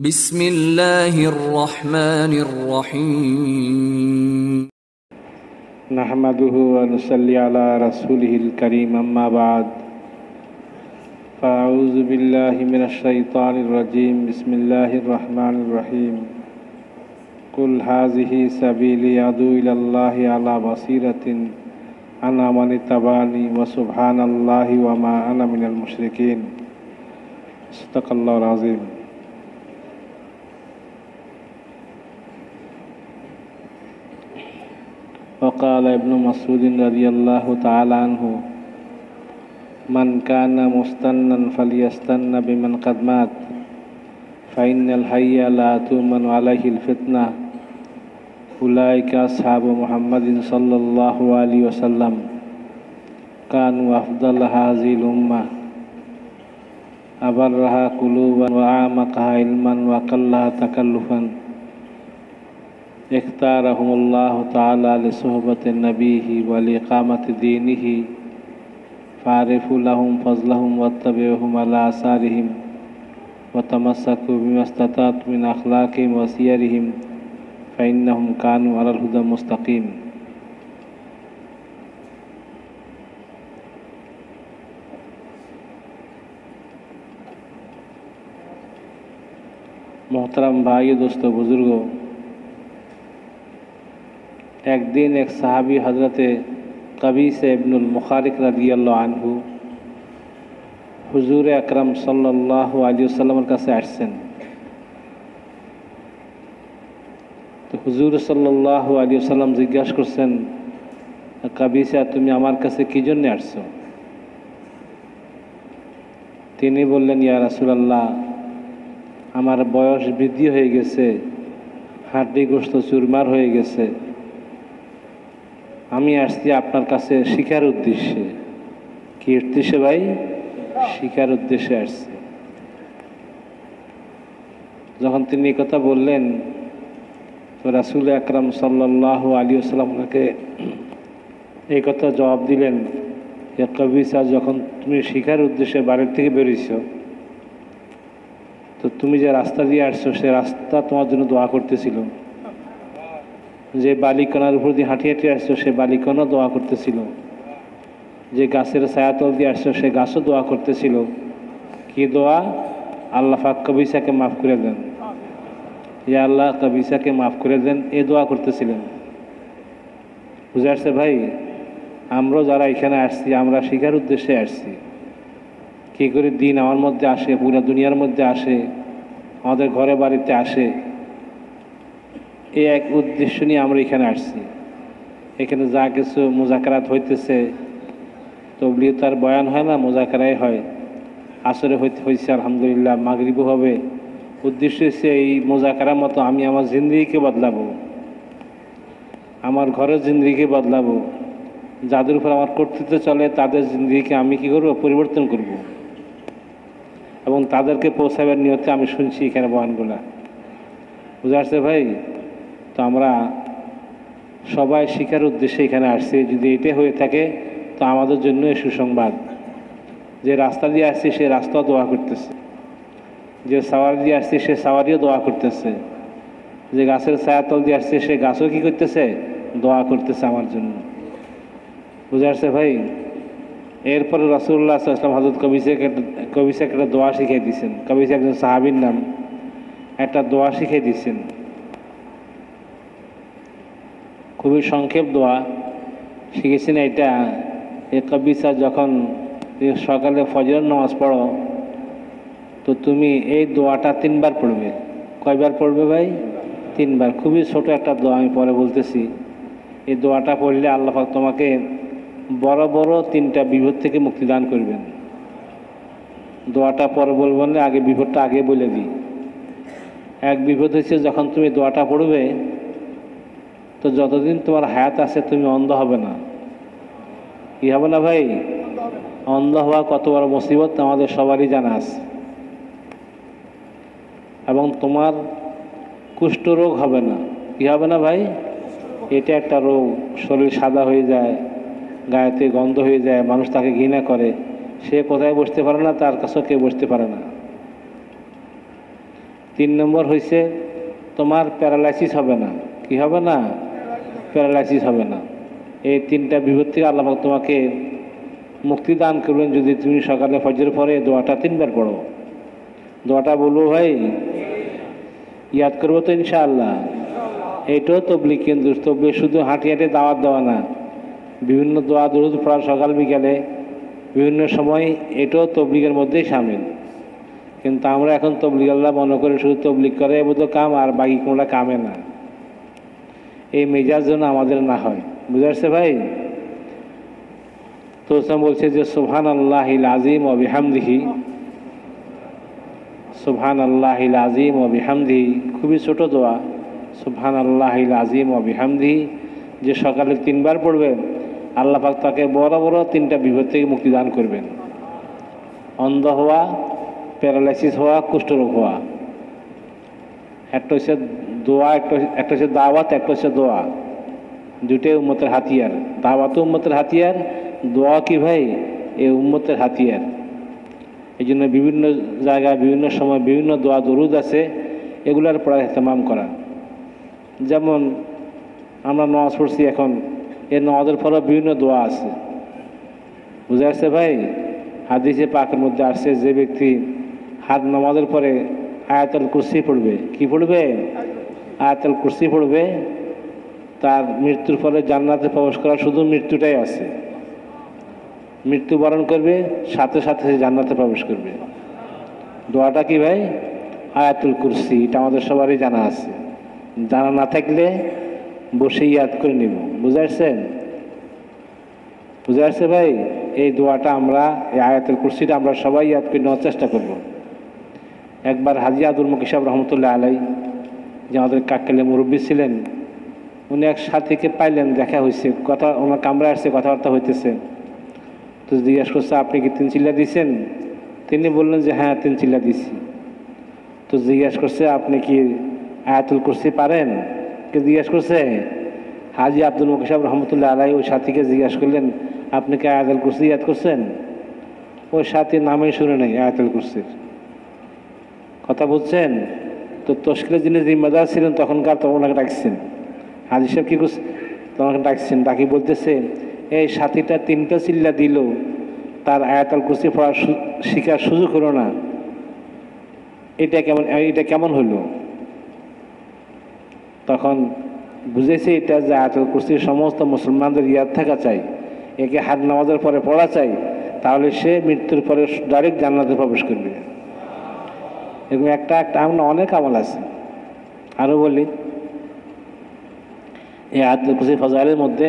বিসমিল্লাহির রহমানির রহিম। নাহমাদুহু ওয়া নুসাল্লি আলা রাসূলিহিল কারীম, আম্মা বা'দ। ফাআউযু বিল্লাহি মিনাশ শাইতানির রাজীম। বিসমিল্লাহির রহমানির রহিম। কুল হাযিহি সাবিলি আদু ইলাল্লাহি আলা বাসীরাতিন আনা ওয়া মান ইত্তাবা'নি ওয়া সুবহানাল্লাহি ওয়া মা আনা মিনাল মুশরিকিন। সাদাকাল্লাহুল আযীম। وقال ابن مسعود رضي الله تعالى عنه: من كان مستنا فليستن بمن قد مات فإن الحي لا تؤمن عليه الفتنة أولئك أصحاب محمد صلى الله عليه وسلم كانوا أفضل هذه الأمة أبرها قلوبا وأعمقها علما وأقلها تكلفا اختارهم الله تعالى لصحبة نبيه ولإقامة دينه فاعرفوا لهم فضلهم واتبعوهم على آثارهم وتمسكوا بما استطعتم من أخلاقهم وسيرهم فإنهم كانوا على الهدى المستقيم. मोहतरम भाई दोस्तों बुजुर्गों, एक दिन एक साहबी हज़रत कबीस इब्नुल मुखारिक रदियल्लाहु अन्हु हुजूर अकरम सल्लल्लाहु अलैहि वसल्लम काছে আসছেন। তো হুজুর সাল্লাল্লাহু আলাইহি ওয়াসাল্লাম জিজ্ঞাসা করছেন, কবিসা তুমি আমার কাছে কি জন্য আসছো? তিনি বললেন, ইয়া রাসূলুল্লাহ, আমার বয়স বৃদ্ধি হয়ে গেছে, হাড়ি গোশত চুরমার হয়ে গেছে, আমি আসছি আপনার কাছে শিখার উদ্দেশ্যে। কি উদ্দেশ্যে ভাই? শিখার উদ্দেশ্যে আসছি। যখন তিনি এই কথা বললেন তো রাসূল আকরাম সাল্লাল্লাহু আলাইহি ওয়াসাল্লাম তাকে এই কথা জবাব দিলেন, যে কবিসা, যখন তুমি শিখার উদ্দেশ্যে বাড়ির থেকে বেরিয়েছো, তো তুমি যে রাস্তা দিয়ে আসছো সে রাস্তা তোমার জন্য দোয়া করতেছিল। যে বালিকণার উপর দিয়ে হাঁটি হাঁটি আসছো সে বালিকণা দোয়া করতেছিল। যে গাছের ছায়াতল দিয়ে আসছো সে গাছও দোয়া করতেছিল। কি দোয়া? আল্লাহ পাক কবিসাকে মাফ করে দেন, ইয়া আল্লাহ কবিসাকে মাফ করে দেন, এই দোয়া করতেছিলেন। বুঝে আসছে ভাই? আমরাও যারা এখানে আসছি, আমরা শিখার উদ্দেশ্যে আসছি। কী করে দিন আমার মধ্যে আসে, পুরো দুনিয়ার মধ্যে আসে, আমাদের ঘরে বাড়িতে আসে, এই এক উদ্দেশ্য নিয়ে আমরা এখানে আসছি। এখানে যা কিছু মুজাকারাত হইতেছে, তবলিগ তো আর বয়ান হয় না, মুজাকারাই হয়। আসরে হয়েছে আলহামদুলিল্লাহ, মাগরিবও হবে। উদ্দেশ্য হচ্ছে এই মুজাকারার মতো আমি আমার জিন্দগিকে বদলাবো, আমার ঘরের জিন্দগিকে বদলাবো। যাদের উপর আমার কর্তৃত্ব চলে তাদের জিন্দগিকে আমি কী করবো? পরিবর্তন করব। এবং তাদেরকে পৌঁছাবার নিয়তে আমি শুনছি এখানে বয়ানগুলা। বুঝে আসছে ভাই? তো আমরা সবাই শিখার উদ্দেশ্যে এখানে আসছি। যদি এটা হয়ে থাকে তো আমাদের জন্য সুসংবাদ। যে রাস্তা দিয়ে আসছি সে রাস্তাও দোয়া করতেছে, যে সাওয়ারি দিয়ে আসছি সে সাওয়ারিও দোয়া করতেছে, যে গাছের ছায়াতল দিয়ে আসছে সে গাছও কী করতেছে? দোয়া করতেছে আমার জন্য। বুঝে আসছে ভাই? এরপরে রাসূলুল্লাহ সাল্লাল্লাহু আলাইহি ওয়াসাল্লাম হযরত কবিসাকে একটা দোয়া শিখিয়ে দিয়েছেন। কবিসা একজন সাহাবীর নাম। একটা দোয়া শিখিয়ে দিয়েছেন, খুবই সংক্ষেপ দোয়া শিখেছেন। এটা এই কবিসা, যখন সকালে ফজরের নামাজ পড়ো তো তুমি এই দোয়াটা 3 বার পড়বে। কয়বার পড়বে ভাই? 3 বার। খুবই ছোট একটা দোয়া, আমি পরে বলতেছি। এই দোয়াটা পড়লে আল্লাহ পাক তোমাকে বড় বড় 3টা বিপদ থেকে মুক্তি দান করবেন। দোয়াটা পরে বলবেন না, আগে বিপদটা আগে বলে দিই। এক বিপদ হচ্ছে, যখন তুমি দোয়াটা পড়বে তো যতদিন তোমার হায়াত আছে তুমি অন্ধ হবে না। কি হবে না ভাই? অন্ধ হওয়া কত বড় মুসিবত আমাদের সবারই জানা আছে। এবং তোমার কুষ্ঠরোগ হবে না। কি হবে না ভাই? এটা একটা রোগ। শরীর সাদা হয়ে যায়, গায়েতে গন্ধ হয়ে যায়, মানুষ তাকে ঘৃণা করে, সে কোথায় বসতে পারে না, তার কাছেও কেউ বসতে পারে না। 3 নম্বর হয়েছে তোমার প্যারালাইসিস হবে না। কি হবে না? প্যারালাইসিস হবে না। এই 3টা বিপদ থেকে আল্লাহ পাক তোমাকে মুক্তি দান করবেন যদি তুমি সকালে ফজরের পরে দোয়াটা 3বার পড়ো। দোয়াটা বলবো ভাই, ইয়াদ করবো তো ইনশাআল্লাহ। এইটাও তবলিগ কেন্দ্র। তবলিগ শুধু হাঁটি হাঁটি দাওয়াত দেওয়া না, বিভিন্ন দোয়া দরুদ পড়া সকাল বিকালে বিভিন্ন সময়, এটাও তবলিগের মধ্যেই সামিল। কিন্তু আমরা এখন তবলিগ আল্লাহ মনে করে শুধু তবলিগ করে বোধ কাম, আর বাকি কোনোটা কামে না। এই মেজাজ যেন আমাদের না হয়, বুঝতে পারছে ভাই? তো বলছে যে সুবহানাল্লাহিল আযীম ওয়া বিহামদিহি, সুবহানাল্লাহিল আযীম ওয়া বিহামদিহি, খুবই ছোট দোয়া। সুবহানাল্লাহিল আযীম ওয়া বিহামদিহি যে সকালে 3বার পড়বে, আল্লাহ পাক তাকে বড় বড় 3টা বিপদ থেকে মুক্তি দান করবেন। অন্ধ হওয়া, প্যারালাইসিস হওয়া, কুষ্ঠরোগ হওয়া। একটা হচ্ছে দোয়া, একটা হচ্ছে দাওয়াত, একটা হচ্ছে দোয়া। দুটোই উম্মতের হাতিয়ার। দাওয়াতও উম্মতের হাতিয়ার, দোয়া কি ভাই? এই উম্মতের হাতিয়ার। এই জন্য বিভিন্ন জায়গায় বিভিন্ন সময় বিভিন্ন দোয়া দরুদ আছে, এগুলার পড়া ইহতেমাম করা। যেমন আমরা নামাজ পড়ছি এখন, এই নামাজের পরেও বিভিন্ন দোয়া আছে, বুঝে আসছে ভাই? হাদিসে পাকের মধ্যে আসছে যে ব্যক্তি হাত নামাজের পরে আয়াতুল কুরসি পড়বে, কি পড়বে? আয়াতুল কুরসি পড়বে, তার মৃত্যুর ফলে জান্নাতে প্রবেশ করার শুধু মৃত্যুটাই আছে। মৃত্যুবরণ করবে, সাথে সাথে সে জান্নাতে প্রবেশ করবে। দোয়াটা কি ভাই? আয়াতুল কুরসি। এটা আমাদের সবারই জানা আছে, জানা না থাকলে বসে ইয়াদ করে নিব। বুঝে আসছেন? বুঝে আসছে ভাই? এই দোয়াটা আমরা, এই আয়াতুল কুরসিটা আমরা সবাই ইয়াদ করে নেওয়ার চেষ্টা করব। একবার হাজী আব্দুল মুকিন সাহেব রহমতুল্লাহ আলাই, যে আমাদের কাককালে মুরব্বী ছিলেন, উনি এক সাথীকে পাইলেন, দেখা হয়েছে, কথা ওনার কামরায় আসছে, কথাবার্তা হইতেছে। তো জিজ্ঞাসা করছে আপনি কি 3 চিল্লা দিয়েছেন? তিনি বললেন যে হ্যাঁ 3 চিল্লা দিছি। তো জিজ্ঞাসা করছে আপনি কি আয়াতুল কুরসি পারেন? কে জিজ্ঞাসা করছে? হাজী আব্দুল মুকিন সাহেব রহমতুল্লাহ আলাই ওই সাথীকে জিজ্ঞাসা করলেন আপনি কি আয়াতুল কুরসি ইয়াদ করছেন? ওই সাথীর নামেই শুনে নেই আয়াতুল কুরসির কথা, বুঝছেন? তো তশকিলের যিনি জিম্মাদার ছিলেন তখনকার, তখন ওনাকে ডাকছেন। হাজী সাহেব কি করছে? তোমাকে ডাকছেন, ডাকি বলতেছে এই সাথীটা 3টা চিল্লা দিল, তার আয়াতুল কুরসি পড়ার শিখার সুযোগ হলো না, এটা কেমন হলো? তখন বুঝেছে এটা যে আয়াতুল কুরসির সমস্ত মুসলমানদের ইয়াদ থাকা চাই, একে হাত নামাজের পরে পড়া চাই, তাহলে সে মৃত্যুর পরে ডাইরেক্ট জান্নাতে প্রবেশ করবে। এরকম একটা আমরা অনেক আমল আছে। আরও বলি, এই আয়াতুল কুরসি ফজাইলের মধ্যে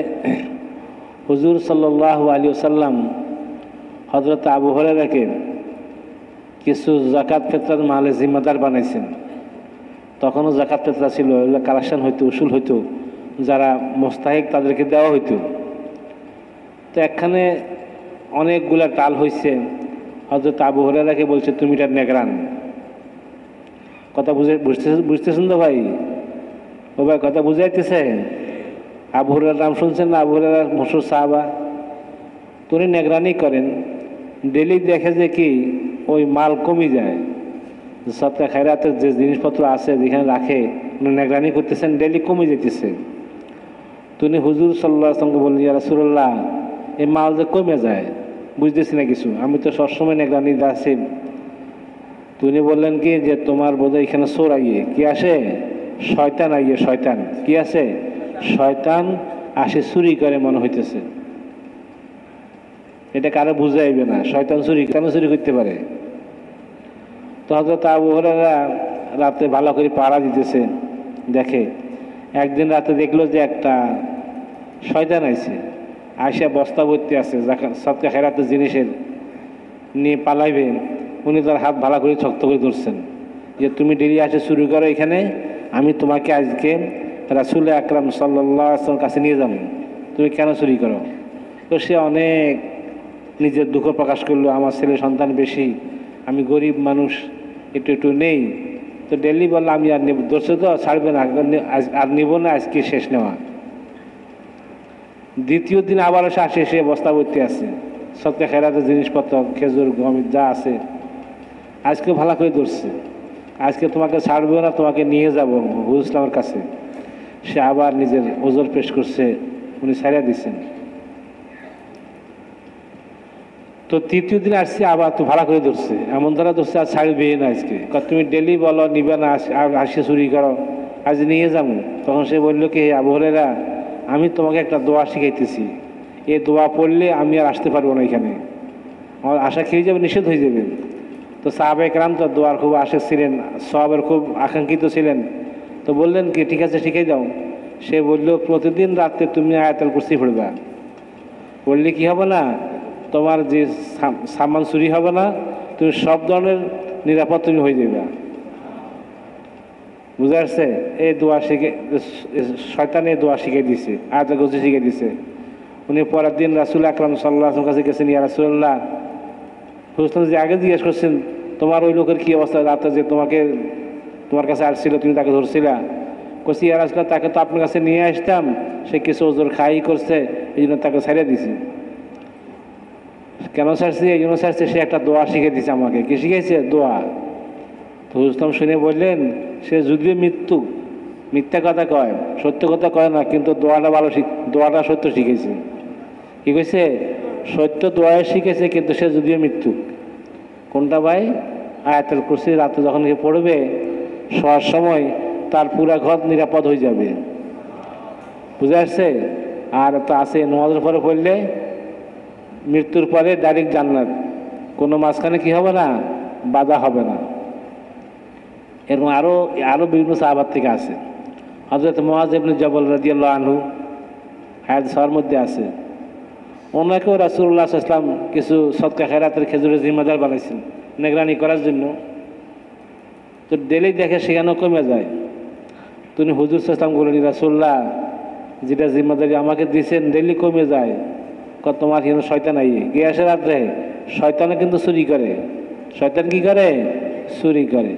হুজুর সাল্লাল্লাহু আলাইহি ওয়াসাল্লাম হযরত আবু হুরায়রাকে কিছু যাকাত ফিতরার মালে জিম্মাদার বানাইছেন। তখনও যাকাত ফিতরা ছিল, এগুলো কালেকশন হইতো, উসুল হইতো, যারা মোস্তাহিক তাদেরকে দেওয়া হইতো। তো একখানে অনেকগুলা টাল হয়েছে, হযরত আবু হুরায়রাকে বলছে তুমি এটা নেগরান। কথা বুঝতেছেন তো ভাই? ও ভাই কথা বুঝাইতেছে? আবু হুরায়রার নাম শুনছেন না? আবু হুরায়রা মশহুর সাহাবা। তো উনি নেগরানি করেন, ডেলি দেখে যে কি ওই মাল কমে যায়, সদকা খায়রাতের যে জিনিসপত্র আছে যেখানে রাখে উনি নেগরানি করতেছেন, ডেলি কমে যেতেছে। তো উনি হুজুর সাল্লাল্লাহু আলাইহি ওয়াসাল্লামকে বললেন ইয়া রাসূলুল্লাহ, এই মাল যে কমে যায় বুঝতেছি না কিছু, আমি তো সবসময় নেগরানি আছি। তো উনি বললেন কি যে তোমার বোধহয় এখানে চোর আইয়ে, কি আসে? শয়তান আইয়ে, শয়তান কি আছে? শয়তান আসে চুরি করে মনে হইতেছে। এটা কারো বুঝাইবে না, শয়তান চুরি কেন চুরি করতে পারে? তো হযরত আবু হুরায়রা রাতে ভালো করে পাহারা দিতেছে, দেখে একদিন রাতে দেখলো যে একটা শয়তান আইছে, আইসা বস্তা ভর্তি আছে সদকা খায়রাতের জিনিসের, নিয়ে পালাইবে। উনি তার হাত ভালো করে শক্ত করে ধরছেন যে তুমি ডেলি আসে চুরি করো এখানে, আমি তোমাকে আজকে রাসূল আকরাম সাল্লাল্লাহু আলাইহি ওয়াসাল্লামের কাছে নিয়ে যাব, তুমি কেন চুরি করো? তো সে অনেক নিজের দুঃখ প্রকাশ করলো, আমার ছেলে সন্তান বেশি, আমি গরিব মানুষ, একটু নেই। তো ডেলি বললো আমি আর নেব, ধরছে তো ছাড়বে না, আর নিব না, আজকে শেষ নেওয়া। দ্বিতীয় দিন আবারও সে আসে, সে বস্তা ভর্তি আছে সদকা খায়রাতের জিনিসপত্র, খেজুর গম যা আছে, আজকে ভালো করে ধরছে। আজকে তোমাকে ছাড়বো না, তোমাকে নিয়ে যাব হুজুর ইসলামের কাছে। সে আবার নিজের ওজর পেশ করছে, উনি ছাড়িয়ে দিচ্ছেন। তো তৃতীয় দিন আসছে, আবার তো ভাড়া করে ধরছে, এমন ধরা ধরছে আর ছাড়বে না আজকে। তুমি ডেলি বলো নিবে না, আর আসে চুরি করো, আজ নিয়ে যাবো। তখন সে বললো কি, আবু হুরায়রা, আমি তোমাকে একটা দোয়া শিখাইতেছি, এই দোয়া পড়লে আমি আর আসতে পারবো না এখানে, আমার আশা খেয়ে যাবে, নিষেধ হয়ে যাবে। তো সাহাবায়ে কেরাম তো দোয়ার খুব আশেক ছিলেন, সওয়াবের খুব আকাঙ্ক্ষিত ছিলেন। তো বললেন কি, ঠিক আছে শিখাই দাও। সে বলল, প্রতিদিন রাতে তুমি আয়াতুল কুরসি পড়বা, পড়লে কি হবে না, তোমার যে সামান চুরি হবে না, তুমি সব ধরনের নিরাপদ তুমি হয়ে যাবে। বুঝা আসছে? এই দোয়া শিখে শয়তান এই দোয়া শিখে দিছে, আয়াতুল কুরসি শিখে দিছে। উনি পরের দিন রাসূল আকরাম সাল্লাল্লাহু আলাইহি ওয়াসাল্লামের কাছে গেছেন, ইয়া রাসূলুল্লাহ, হুজুর যে আগে জিজ্ঞেস করছেন তোমার ওই লোকের কি অবস্থা, রাতে যে তোমার কাছে আসছিল, তুমি তাকে ধরছিলা। কছি, ইয়া রাসূলুল্লাহ, তাকে তো আপনার কাছে নিয়ে আসতাম, সে কিছু ওজোর খাই করছে, এই জন্য তাকে ছাড়িয়ে দিছি। কেন ছাড়ছি? এই জন্য ছাড়ছে, সে একটা দোয়া শিখে দিছে আমাকে। কি শিখেছে? দোয়া। তো হুজুর ইসলাম শুনে বললেন, সে যদিও মিথ্যা কথা কয়, সত্য কথা কয় না, কিন্তু দোয়াটা দোয়াটা সত্য শিখেছে। কি কইছে? সত্য দোয়া শিখেছে, কিন্তু সে যদিও মৃত্যু। কোনটা ভাই? আয়াতুল কুরসি রাতে যখন সে পড়বে, শোয়ার সময় তার পুরা ঘর নিরাপদ হয়ে যাবে। বুঝে আসছে? আর তো আছে, নামাজের পরে পড়লে মৃত্যুর পরে ডাইরেক্ট জান্নাত, কোনো মাঝখানে কি হবে না, বাধা হবে না। এরকম আরো বিভিন্ন সাহাবাত থেকে আছে। হযরত মুআয ইবনে জবল রাদিয়াল্লাহু আনহু, হায়াত সওয়ার মধ্যে আছে, ওনাকেও রাসূলুল্লাহ সাল্লাল্লাহু আলাইহি ওয়াসাল্লাম কিছু সদকা খেরাতের খেজুরের জিম্মাদার বানাইছেন নিগরানি করার জন্য। তো ডেলি দেখে সেখানেও কমে যায়। তুমি হুজুর সাল্লাল্লাহু আলাইহি ওয়াসাল্লাম বলেন, রাসূলুল্লাহ, যেটা জিম্মাদারি আমাকে দিয়েছেন ডেলি কমে যায়। তোমার এখানে শয়তান আই গিয়ে আসে রাত্রে, শয়তানে কিন্তু চুরি করে। শয়তান কি করে? চুরি করে।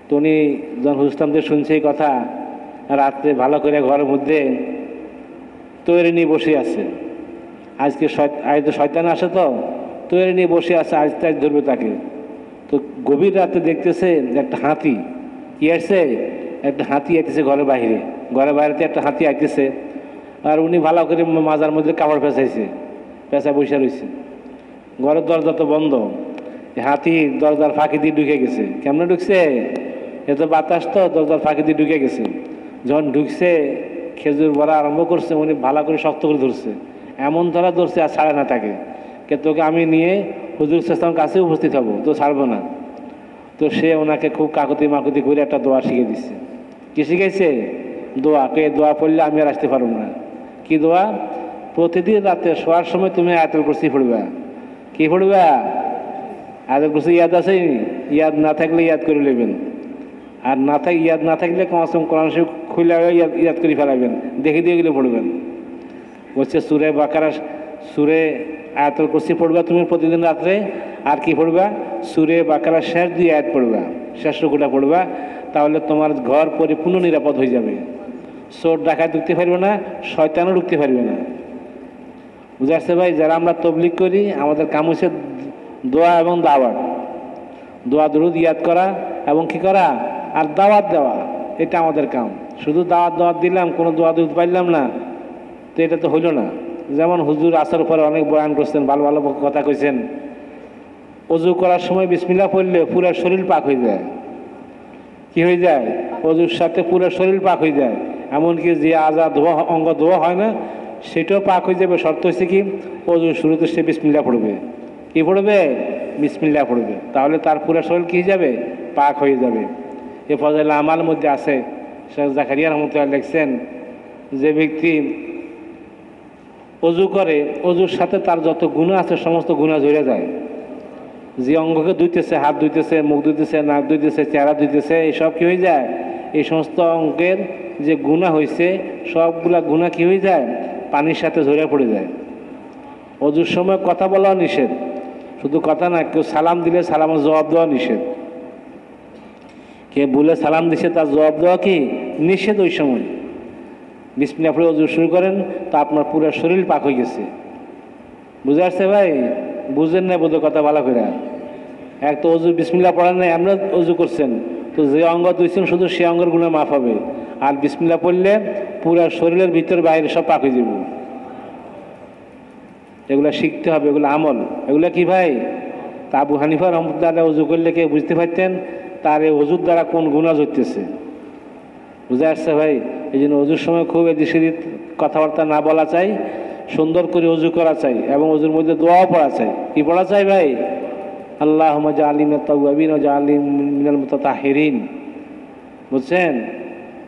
তো উনি যখন হুজুর ইসলামদের শুনছে এই কথা, রাত্রে ভালো করে ঘরের মধ্যে তৈরি নিয়ে বসে আছে। আজকে আজ শয়তান আসে, তো তৈরি নিয়ে বসে আছে, আজ তাই ধরবে তাকে। তো গভীর রাতে দেখতেছে একটা হাতি কি আসছে, একটা হাতি আইতেছে ঘরের বাইরেতে একটা হাতি আইতেছে। আর উনি ভালো করে মাজার মধ্যে কাপড় পেঁচা বসে রয়েছে। ঘরের দরজা তো বন্ধ, হাতি দরজার ফাঁকি দিয়ে ঢুকে গেছে। কেমনে ঢুকছে? এ তো বাতাস, তো দরজার ফাঁকি দিয়ে ঢুকে গেছে। যখন ঢুকছে, খেজুর ভরা আরম্ভ করছে, উনি ভালো করে শক্ত করে ধরছে, এমন ধরছে আর ছাড়ে না তাকে। কে তোকে আমি নিয়ে হুজুর সাল্লাল্লাহু আলাইহি ওয়াসাল্লামের কাছে উপস্থিত হব, তো ছাড়বো না। তো সে ওনাকে খুব কাকুতি মাকুতি করে একটা দোয়া শিখে দিচ্ছে। কি শিখেছে? দোয়া। দোয়া পড়লে আমি আর আসতে পারবো না। কি দোয়া? প্রতিদিন রাতে শোয়ার সময় তুমি আয়াতুল কুরসি পড়বা। কি পড়বা? আয়াতুল কুরসি ইয়াদ আছে? ইয়াদ না থাকলে ইয়াদ করে নেবেন, আর ইয়াদ না থাকলে কমসম কোরআন শরীফ খুলে ইয়াদ করে ফেলাবেন, দেখে দিয়ে গেলে পড়বেন। বলছে সূরা বাকারা, সূরা আয়াতুল কুরসি পড়বা তুমি প্রতিদিন রাত্রে। আর কি পড়বা? সূরা বাকারা শেষ 2 আয়াত পড়বা, শেষ রুকুটা পড়বা। তাহলে তোমার ঘর পরিপূর্ণ নিরাপদ হয়ে যাবে। চোর ডাকাত ঢুকতে পারবে না, শয়তানও ঢুকতে পারবে না। বুঝে আসছে ভাই? যারা আমরা তাবলীগ করি, আমাদের কাম হচ্ছে দোয়া এবং দাওয়াত। দোয়া দরুদ ইয়াদ করা এবং কি করা, আর দাওয়াত দেওয়া, এটা আমাদের কাম। শুধু দাওয়াত দিলাম, কোনো দোয়া দরুদ পাইলাম না, তো এটা তো হইল না। যেমন হুজুর আসর পরে অনেক বয়ান করছেন, ভালো ভালো কথা কইছেন। অজু করার সময় বিসমিল্লাহ পড়লে পুরো শরীর পাক হয়ে যায়। কি হয়ে যায়? অজুর সাথে পুরো শরীর পাক হয়ে যায়। এমনকি যে অঙ্গ ধোয়া হয় না, সেটাও পাক হয়ে যাবে। শর্ত হচ্ছে কি, অজুর শুরুতে সে বিসমিল্লাহ পড়বে। কি পড়বে? বিসমিল্লাহ পড়বে। তাহলে তার পুরো শরীর কি যাবে? পাক হয়ে যাবে। এ ফজল আমাল মধ্যে আছে, শেখ জাকারিয়া রহমতুল্লাহ লিখছেন, যে ব্যক্তি অজু করে, অজুর সাথে তার যত গুনাহ আছে সমস্ত গুনাহ ঝরে যায়। যে অঙ্গকে ধুইতেছে, হাত ধুইতেছে, মুখ ধুইতেছে, নাক ধুইতেছে, চেহারা ধুইতেছে, এইসব কি হয়ে যায়? এই সমস্ত অঙ্গের যে গুনাহ হয়েছে, সবগুলা গুনাহ কি হয়ে যায়? পানির সাথে ঝরে পড়ে যায়। অজুর সময় কথা বলাও নিষেধ। শুধু কথা না, কেউ সালাম দিলে সালামের জবাব দেওয়া নিষেধ। কে বলে সালাম দিছে তার জবাব দেওয়া কি নিষেধ। ওই সময় বিসমিল্লাহ পড়ে অজু শুরু করেন, তা আপনার পুরো শরীর পাক হয়ে গেছে। বুঝে আসছে ভাই? বুঝেন না বোধ কথা ভালো করে? এক তো অজু বিসমিল্লাহ পড়েন নাই, আমরা অজু করছেন, তো যে অঙ্গ ধুইছেন শুধু সে অঙ্গের গুণে মাফ হবে। আর বিসমিল্লাহ পড়লে পুরা শরীরের ভিতর বাইরে সব পাক হয়ে যাবে। এগুলো শিখতে হবে, এগুলো আমল। এগুলো কি ভাই? তা আবু হানিফা রহমতুল্লাহ অজু করলে কে বুঝতে পারতেন তার এই অজুর দ্বারা কোন গুণা ধরতেছে। বুঝে আসছে ভাই? এই জন্য অজুর সময় খুব এদিক সেদিক কথাবার্তা না বলা চাই, সুন্দর করে অজু করা চাই এবং অজুর মধ্যে দোয়াও পড়া চাই। কি পড়া চাই ভাই? আল্লাহুম্মা জাআলনি মিনাত তাওয়াবিন ওয়া জাআলনি মিনাল মুতাতাহহিরিন। বুঝছেন?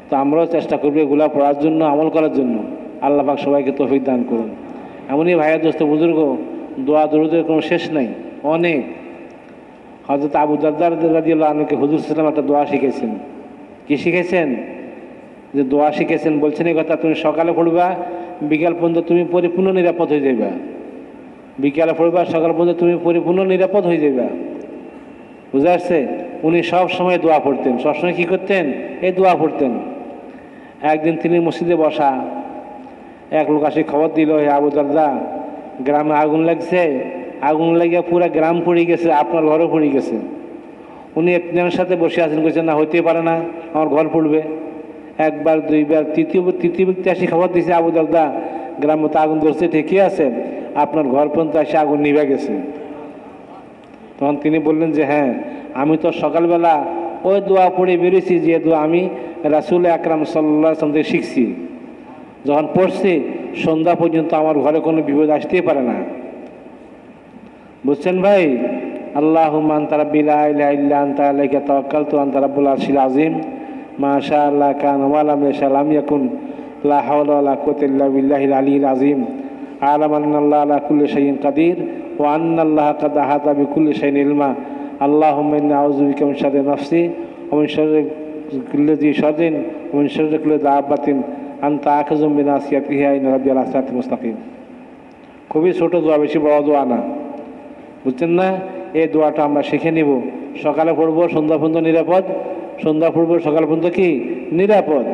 তো আমরাও চেষ্টা করবো এগুলা পড়ার জন্য, আমল করার জন্য। আল্লাহ পাক সবাইকে তৌফিক দান করুন। এমনই ভাইয়া দোস্ত বুজুর্গ, দোয়া দরুদের কোনো শেষ নাই, অনেক। হযরত আবু দারদা রাদিয়াল্লাহু আনহুকে হুজুর সাল্লাল্লাহু আলাইহি ওয়াসাল্লাম একটা দোয়া শিখেছেন। কি শিখেছেন? যে দোয়া শিখেছেন, বলছেন এই কথা, তুমি সকালে পড়বা, বিকাল পর্যন্ত তুমি পরিপূর্ণ নিরাপদ হয়ে যাইবা। বিকালে পড়বা, সকাল পর্যন্ত তুমি পরিপূর্ণ নিরাপদ হয়ে যাইবা। বুঝে আসছে? উনি সব সময় দোয়া পড়তেন। সবসময় কি করতেন? এই দোয়া পড়তেন। একদিন তিনি মসজিদে বসা, এক লোক আসে খবর দিল, হে আবু দারদা, গ্রামে আগুন লাগছে, আগুন লাগিয়ে পুরা গ্রাম পড়ে গেছে, আপনার ঘরও পড়ে গেছে। উনি একজনের সাথে বসে আছেন, বলছেন না, হইতেই পারে না, আমার ঘর পড়বে। একবার দুইবার তৃতীয় ব্যক্তি আসি খবর দিয়েছে, আবু দারদা, গ্রামে তো আগুন ধরছে, ঠিকই আছে, আপনার ঘর পর্যন্ত এসে আগুন নিভে গেছে। তখন তিনি বললেন যে হ্যাঁ, আমি তো সকালবেলা ওই দোয়া পড়ে বেরিয়েছি, যে দোয়া আমি রাসূল আকরাম সাল্লাল্লাহু আলাইহি ওয়াসাল্লাম থেকে শিখছি। যখন পড়ছি সন্ধ্যা পর্যন্ত আমার ঘরে কোনো বিপদ আসতেই পারে না। বুঝছেন ভাই? আল্লাহুম্মা আনতা রাব্বি লা ইলাহা ইল্লা আনতা আলাইকা তাওয়াক্কালতু আনতা রাব্বুল আরশিল আযীম মাশা আল্লাহ কান ওয়া লাম ইয়াশা লাম ইয়াকুন লা হাওলা ওয়া লা কুওয়াতা ইল্লা বিল্লাহিল আলিয়্যিল আযীম আ'লাম আন্নাল্লাহা আলা কুল্লি শাইইন কাদির ওয়া আন্নাল্লাহা কাদ আহাতা বিকুল্লি শাইইন ইলমা আল্লাহুম্মা ইন্নী আউযু বিকা মিন শাররি নাফসি ওয়া মিন শাররি কুল্লি যী শাররিন ওয়া মিন শাররি কুল্লি দাব্বাতিন আনতা আখিযুম বিনাসিয়াতিহা ইন্না রাব্বি আলা সিরাতিন মুস্তাকিম। খুবই ছোট দোয়া, বেশি বড় দোয়া না। বুঝছেন না? এই দোয়াটা আমরা শিখে নিব। সকালে পড়বো, সন্ধ্যা পর্যন্ত নিরাপদ। সন্ধ্যা পড়বো, সকাল পর্যন্ত কি নিরাপদ।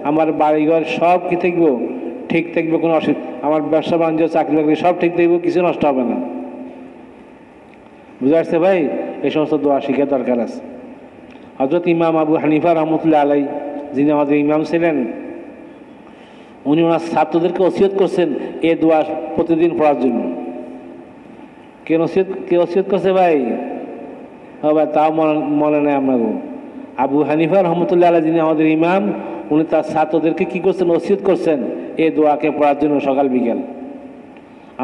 আমার বাড়িঘর সব কি থাকবো? ঠিক থাকবে, কোনো অসুবিধা। আমার ব্যবসা বাণিজ্য, চাকরি বাকরি সব ঠিক থাকবে, কিছু নষ্ট হবে না। বুঝে আসছে ভাই? এই সমস্ত দোয়া শিখার দরকার আছে। হযরত ইমাম আবু হানিফা রহমতুল্লাহ আলাই, যিনি আমাদের ইমাম ছিলেন, উনি ওনার ছাত্রদেরকে ওসিয়ত করছেন এই দোয়া প্রতিদিন পড়ার জন্য। কে ওসিয়ত করছে ভাই? ভাই তাও মনে নেই আপনাকে। আবু হানিফা রহমতুল্লাহ আলাই, যিনি আমাদের ইমাম, উনি তার ছাত্রদেরকে কি করছেন? ওসিয়ত করছেন এই দোয়াকে পড়ার জন্য সকাল বিকেল।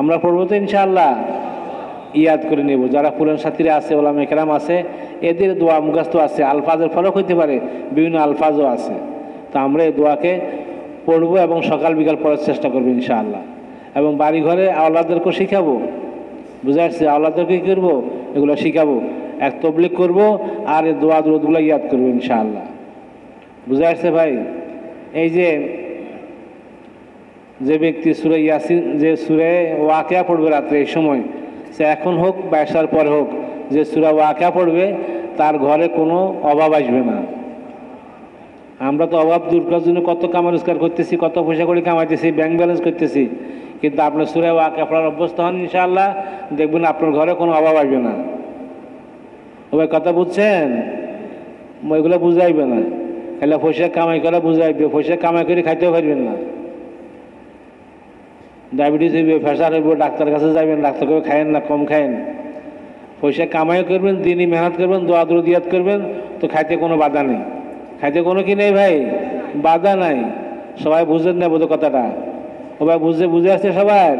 আমরা পড়বো তো ইনশাআল্লাহ, ইয়াদ করে নেব। যারা পুরান সাথীরা আছে, ওলামা কেরাম আছে, এদের দোয়া মুখস্থ আছে, আলফাজের ফরক হইতে পারে, বিভিন্ন আলফাজও আছে। তা আমরা এই দোয়াকে পড়বো এবং সকাল বিকাল পড়ার চেষ্টা করবো ইনশাআল্লাহ। এবং বাড়ি ঘরে আওলাদেরকেও শিখাবো। বুঝে আসছে? আওলাদেরকে কী করবো? এগুলো শিখাবো। এক তবলিগ করবো আর এই দোয়া দরুদগুলো ইয়াদ করবো ইনশাআল্লাহ। বুঝে আসছে ভাই? এই যে ব্যক্তি সূরা ইয়াসিন, যে সূরা ওয়াকিয়া পড়বে রাত্রে এই সময়, সে এখন হোক বা এশার পর হোক, যে সূরা ওয়াকিয়া পড়বে তার ঘরে কোনো অভাব আসবে না। আমরা তো অভাব দূর করার জন্য কত কামাই রোজগার করতেছি, কত পয়সা করে কামাইতেছি, ব্যাংক ব্যালেন্স করতেছি, কিন্তু আপনার সূরা ওয়াকিয়া পড়ার অভ্যস্ত হন ইনশাআল্লাহ, দেখবেন আপনার ঘরে কোনো অভাব আসবে না। ওই কথা বুঝছেন? ওইগুলো বুঝাইবে না, খালি পয়সা কামাই করা বুঝাইবে। পয়সা কামাই করে খাইতেও পারবেন না। ডায়াবেটিস হইবে, প্রেশার হইব, ডাক্তার কাছে যাবেন, ডাক্তার করে খায়েন না, কম খায়েন। পয়সা কামাই করবেন, দিনই মেহনত করবেন, দোয়া দরুদিয়াত করবেন, তো খাইতে কোনো বাধা নেই। খাইতে কোনো কি নেই ভাই? বাধা নাই। সবাই বুঝেন না বোধ কথাটা? সবাই বুঝে আসছে সবাই?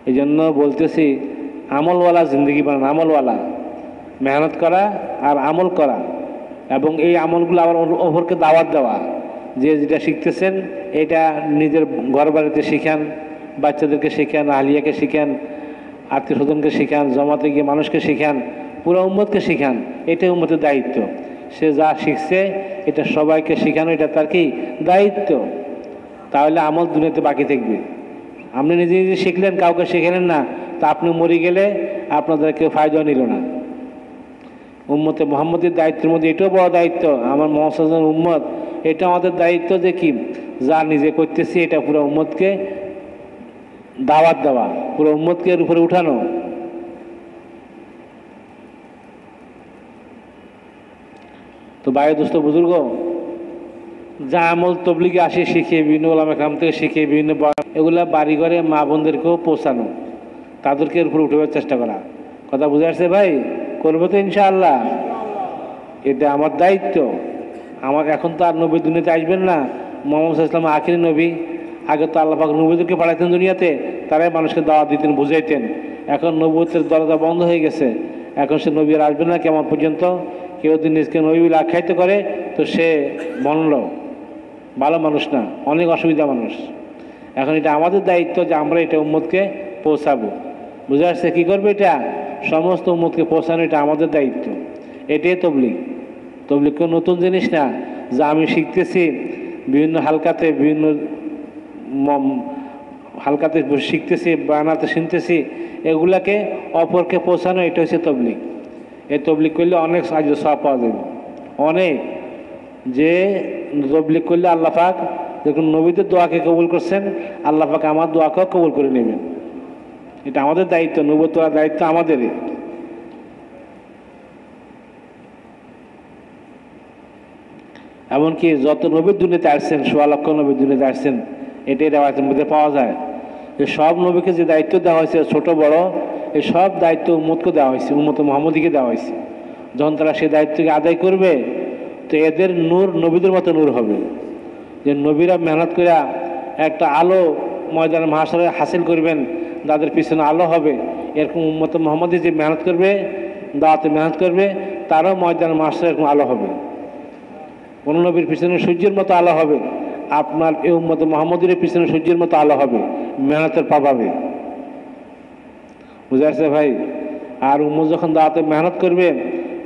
এই জন্য বলতেছি, আমলওয়ালা জিন্দগি বানান। আমলওয়ালা, মেহনত করা আর আমল করা, এবং এই আমলগুলো আবার অপরকে দাওয়াত দেওয়া। যে যেটা শিখতেছেন এটা নিজের ঘর বাড়িতে শিখান, বাচ্চাদেরকে শিখান, আহলিয়াকে শিখান, আত্মীয় স্বজনকে শিখান, জমাতে গিয়ে মানুষকে শিখান, পুরো উম্মতকে শিখান। এটাই উম্মতের দায়িত্ব। সে যা শিখছে এটা সবাইকে শিখানো, এটা তার কি দায়িত্ব। তাহলে আমল দুনিয়াতে বাকি থাকবে। আপনি নিজে নিজে শিখলেন, কাউকে শেখালেন না, তা আপনি মরে গেলে আপনাদের কেউ ফায়দা নিল না। উম্মতে মুহাম্মদের দায়িত্বের মধ্যে এটাও বড় দায়িত্ব। আমার মুহাম্মদ উম্মত, এটা আমাদের দায়িত্ব যে কি, যা নিজে করতেছি এটা পুরো উম্মতকে দাওয়াত দেওয়া, পুরো উম্মতকে এর উপরে উঠানো। তো বাইরে দোস্ত বুজুর্গ, যা আমল তবলিগে আসে শিখে, বিভিন্ন ওলামা কাম থেকে শিখে, বিভিন্ন এগুলা বাড়ি ঘরে মা বোনদেরকেও পৌঁছানো, তাদেরকে এর উপরে উঠে চেষ্টা করা। কথা বুঝে আসছে ভাই? করবো তো ইনশাআল্লাহ। এটা আমার দায়িত্ব। আমার এখন তো আর নবী দুনিয়াতে আসবেন না, মোহাম্মদ ইসলাম আখিরি নবী। আগে তো আল্লাহ পাক নবীদেরকে পাঠাইতেন দুনিয়াতে, তারাই মানুষকে দাওয়াত দিতেন, বুঝাইতেন। এখন নবুয়তের দরজা বন্ধ হয়ে গেছে, এখন সে নবী আর আসবে না কেমন পর্যন্ত। কেউ যদি নিজকে নবী বলে আখ্যায়িত করে তো সে মনল, ভালো মানুষ না, অনেক অসুবিধা মানুষ। এখন এটা আমাদের দায়িত্ব যে আমরা এটা উম্মতকে পৌঁছাবো। বুঝে আসছে? কী করবে? এটা সমস্ত উম্মতকে পৌঁছানো, এটা আমাদের দায়িত্ব। এটাই তবলিগ। তবলিগ কোনো নতুন জিনিস না যা আমি শিখতেছি বিভিন্ন হালকাতে, বিভিন্ন হালকাতে শিখতেছি, বানাতে শিখতেছি, এগুলাকে অপরকে পৌঁছানো, এটা হচ্ছে তবলিগ। এই তবলিগ করলে অনেক সাহায্য সব পাওয়া যাবে, অনেক। যে তবলিগ করলে আল্লাহ পাক যখন নবীদের দোয়াকে কবুল করছেন, আল্লাহ পাক আমার দোয়াকেও কবুল করে নেবেন। এটা আমাদের দায়িত্ব, নবুয়ত তোলার দায়িত্ব আমাদেরই। এমনকি যত নবীর দুনিয়াতে আসছেন, ১৬ লক্ষ নবীর দুনিয়াতে আসছেন, এটাই রেওয়ায়তের মধ্যে পাওয়া যায়। এই সব নবীকে যে দায়িত্ব দেওয়া হয়েছে, ছোট বড়, এই সব দায়িত্ব উম্মতকে দেওয়া হয়েছে, উম্মত মুহাম্মদীকে দেওয়া হয়েছে। যখন তারা সেই দায়িত্বকে আদায় করবে তো এদের নূর নবীদের মতো নূর হবে। যে নবীরা মেহনত করে একটা আলো ময়দান মাহশরে হাসিল করবেন, তাদের পিছনে আলো হবে, এরকম উম্মত মুহাম্মদী যে মেহনত করবে, দাওয়াতে মেহনত করবে, তারও ময়দান মাহশরে এরকম আলো হবে। কোন নবীর পিছনে সূর্যের মতো আলো হবে, আপনার এই উম্মত মুহাম্মদীর পিছনে সূর্যের মতো আলো হবে, মেহনতের প্রভাবে। বুঝে আসছে ভাই? আর উম্মত যখন দাওয়াতে মেহনত করবে,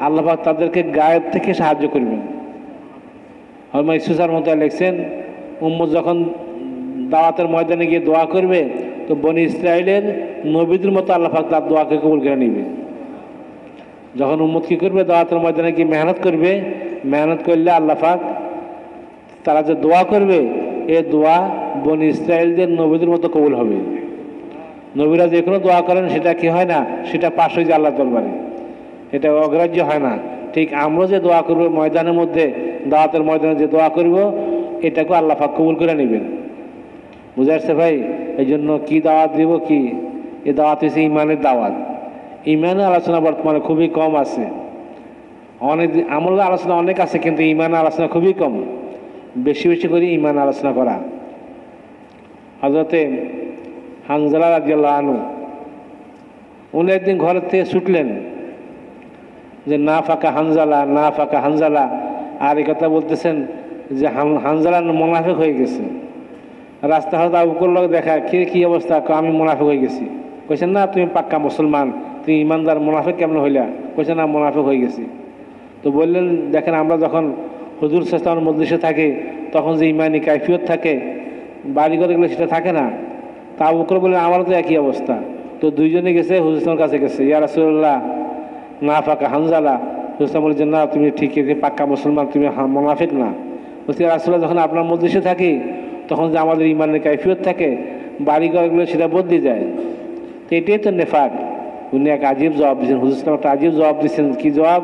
আল্লাহ পাক তাদেরকে গায়েব থেকে সাহায্য করবেন। হযরত ইসুসার মতো লিখছেন, উম্মত যখন দাওয়াতের ময়দানে গিয়ে দোয়া করবে তো বনি ইসরাইলের নবীদের মতো আল্লাহ পাক তার দোয়াকে কবুল করে নেবে। যখন উম্মত কী করবে? দাওয়াতের ময়দানে গিয়ে মেহনত করবে, মেহনত করলে আল্লাহ পাক তারা যে দোয়া করবে, এ দোয়া বনি ইসরাইলদের নবীদের মতো কবুল হবে। নবীরা যে কোনো দোয়া করেন সেটা কি হয় না, সেটা পাশ হয়ে যায় আল্লাহ দরবারে, এটা অগ্রাহ্য হয় না। ঠিক আমরা যে দোয়া করবো ময়দানের মধ্যে, দাওয়াতের ময়দানে যে দোয়া করব, এটাকেও আল্লাহ পাক কবুল করে নেবেন। বুঝে আসছে ভাই? এই জন্য কী দাওয়াত দিব? কি এ দাওয়াত হচ্ছে ইমানের দাওয়াত। ইমানের আলোচনা বর্তমানে খুবই কম আছে। অনেক আমলের আলোচনা অনেক আছে, কিন্তু ইমানের আলোচনা খুবই কম। বেশি বেশি করে ইমান আলোচনা করা। হযরতে হানজালা রাদিয়াল্লাহু আনহু, উনি একদিন ঘরের থেকে ছুটলেন যে না ফাঁকা হানজালা, না ফাঁকা হানজালা, আর এই কথা বলতেছেন যে হানজালা মুনাফিক হয়ে গেছে। রাস্তা হয়তো আবু বকর লোক দেখা, কি অবস্থা? আমি মুনাফিক হয়ে গেছি। কইছেন না তুমি পাক্কা মুসলমান, তুমি ইমানদার, মুনাফিক কেমন হইলা? কইছেন না মুনাফিক হয়ে গেছি। তো বললেন দেখেন, আমরা যখন হুজুর সাল্লাল্লাহু আলাইহি ওয়াসাল্লামের মজলিসে থাকি তখন যে ইমানি কাইফিয়ত থাকে, বাড়ি ঘরে গেলে সেটা থাকে না। তা আবু বকর বললেন আমারও তো একই অবস্থা। তো দুইজনে গেছে, হুজুর সাল্লাল্লাহু আলাইহি ওয়াসাল্লামের কাছে গেছে, ইয়া রাসূলুল্লাহ, না ফাঁকা হানজালা। হুজুর সাল্লাল্লাহু আলাইহি ওয়াসাল্লাম বলছেন না, তুমি ঠিকই পাক্কা মুসলমান, তুমি মুনাফিক না। বলছি ইয়া রাসূলুল্লাহ, যখন আপনার মজলিসে থাকি তখন যে আমাদের ইমানের কাইফিয়ত থাকে, বাড়ি ঘরগুলো সেটা বদলে যায়। তো এটাই তো নেফাক। উনি এক আজীব জবাব দিচ্ছেন, হুজুর সাল্লাল্লাহু আলাইহি ওয়াসাল্লাম একটা আজীব জবাব দিচ্ছেন। কি জবাব?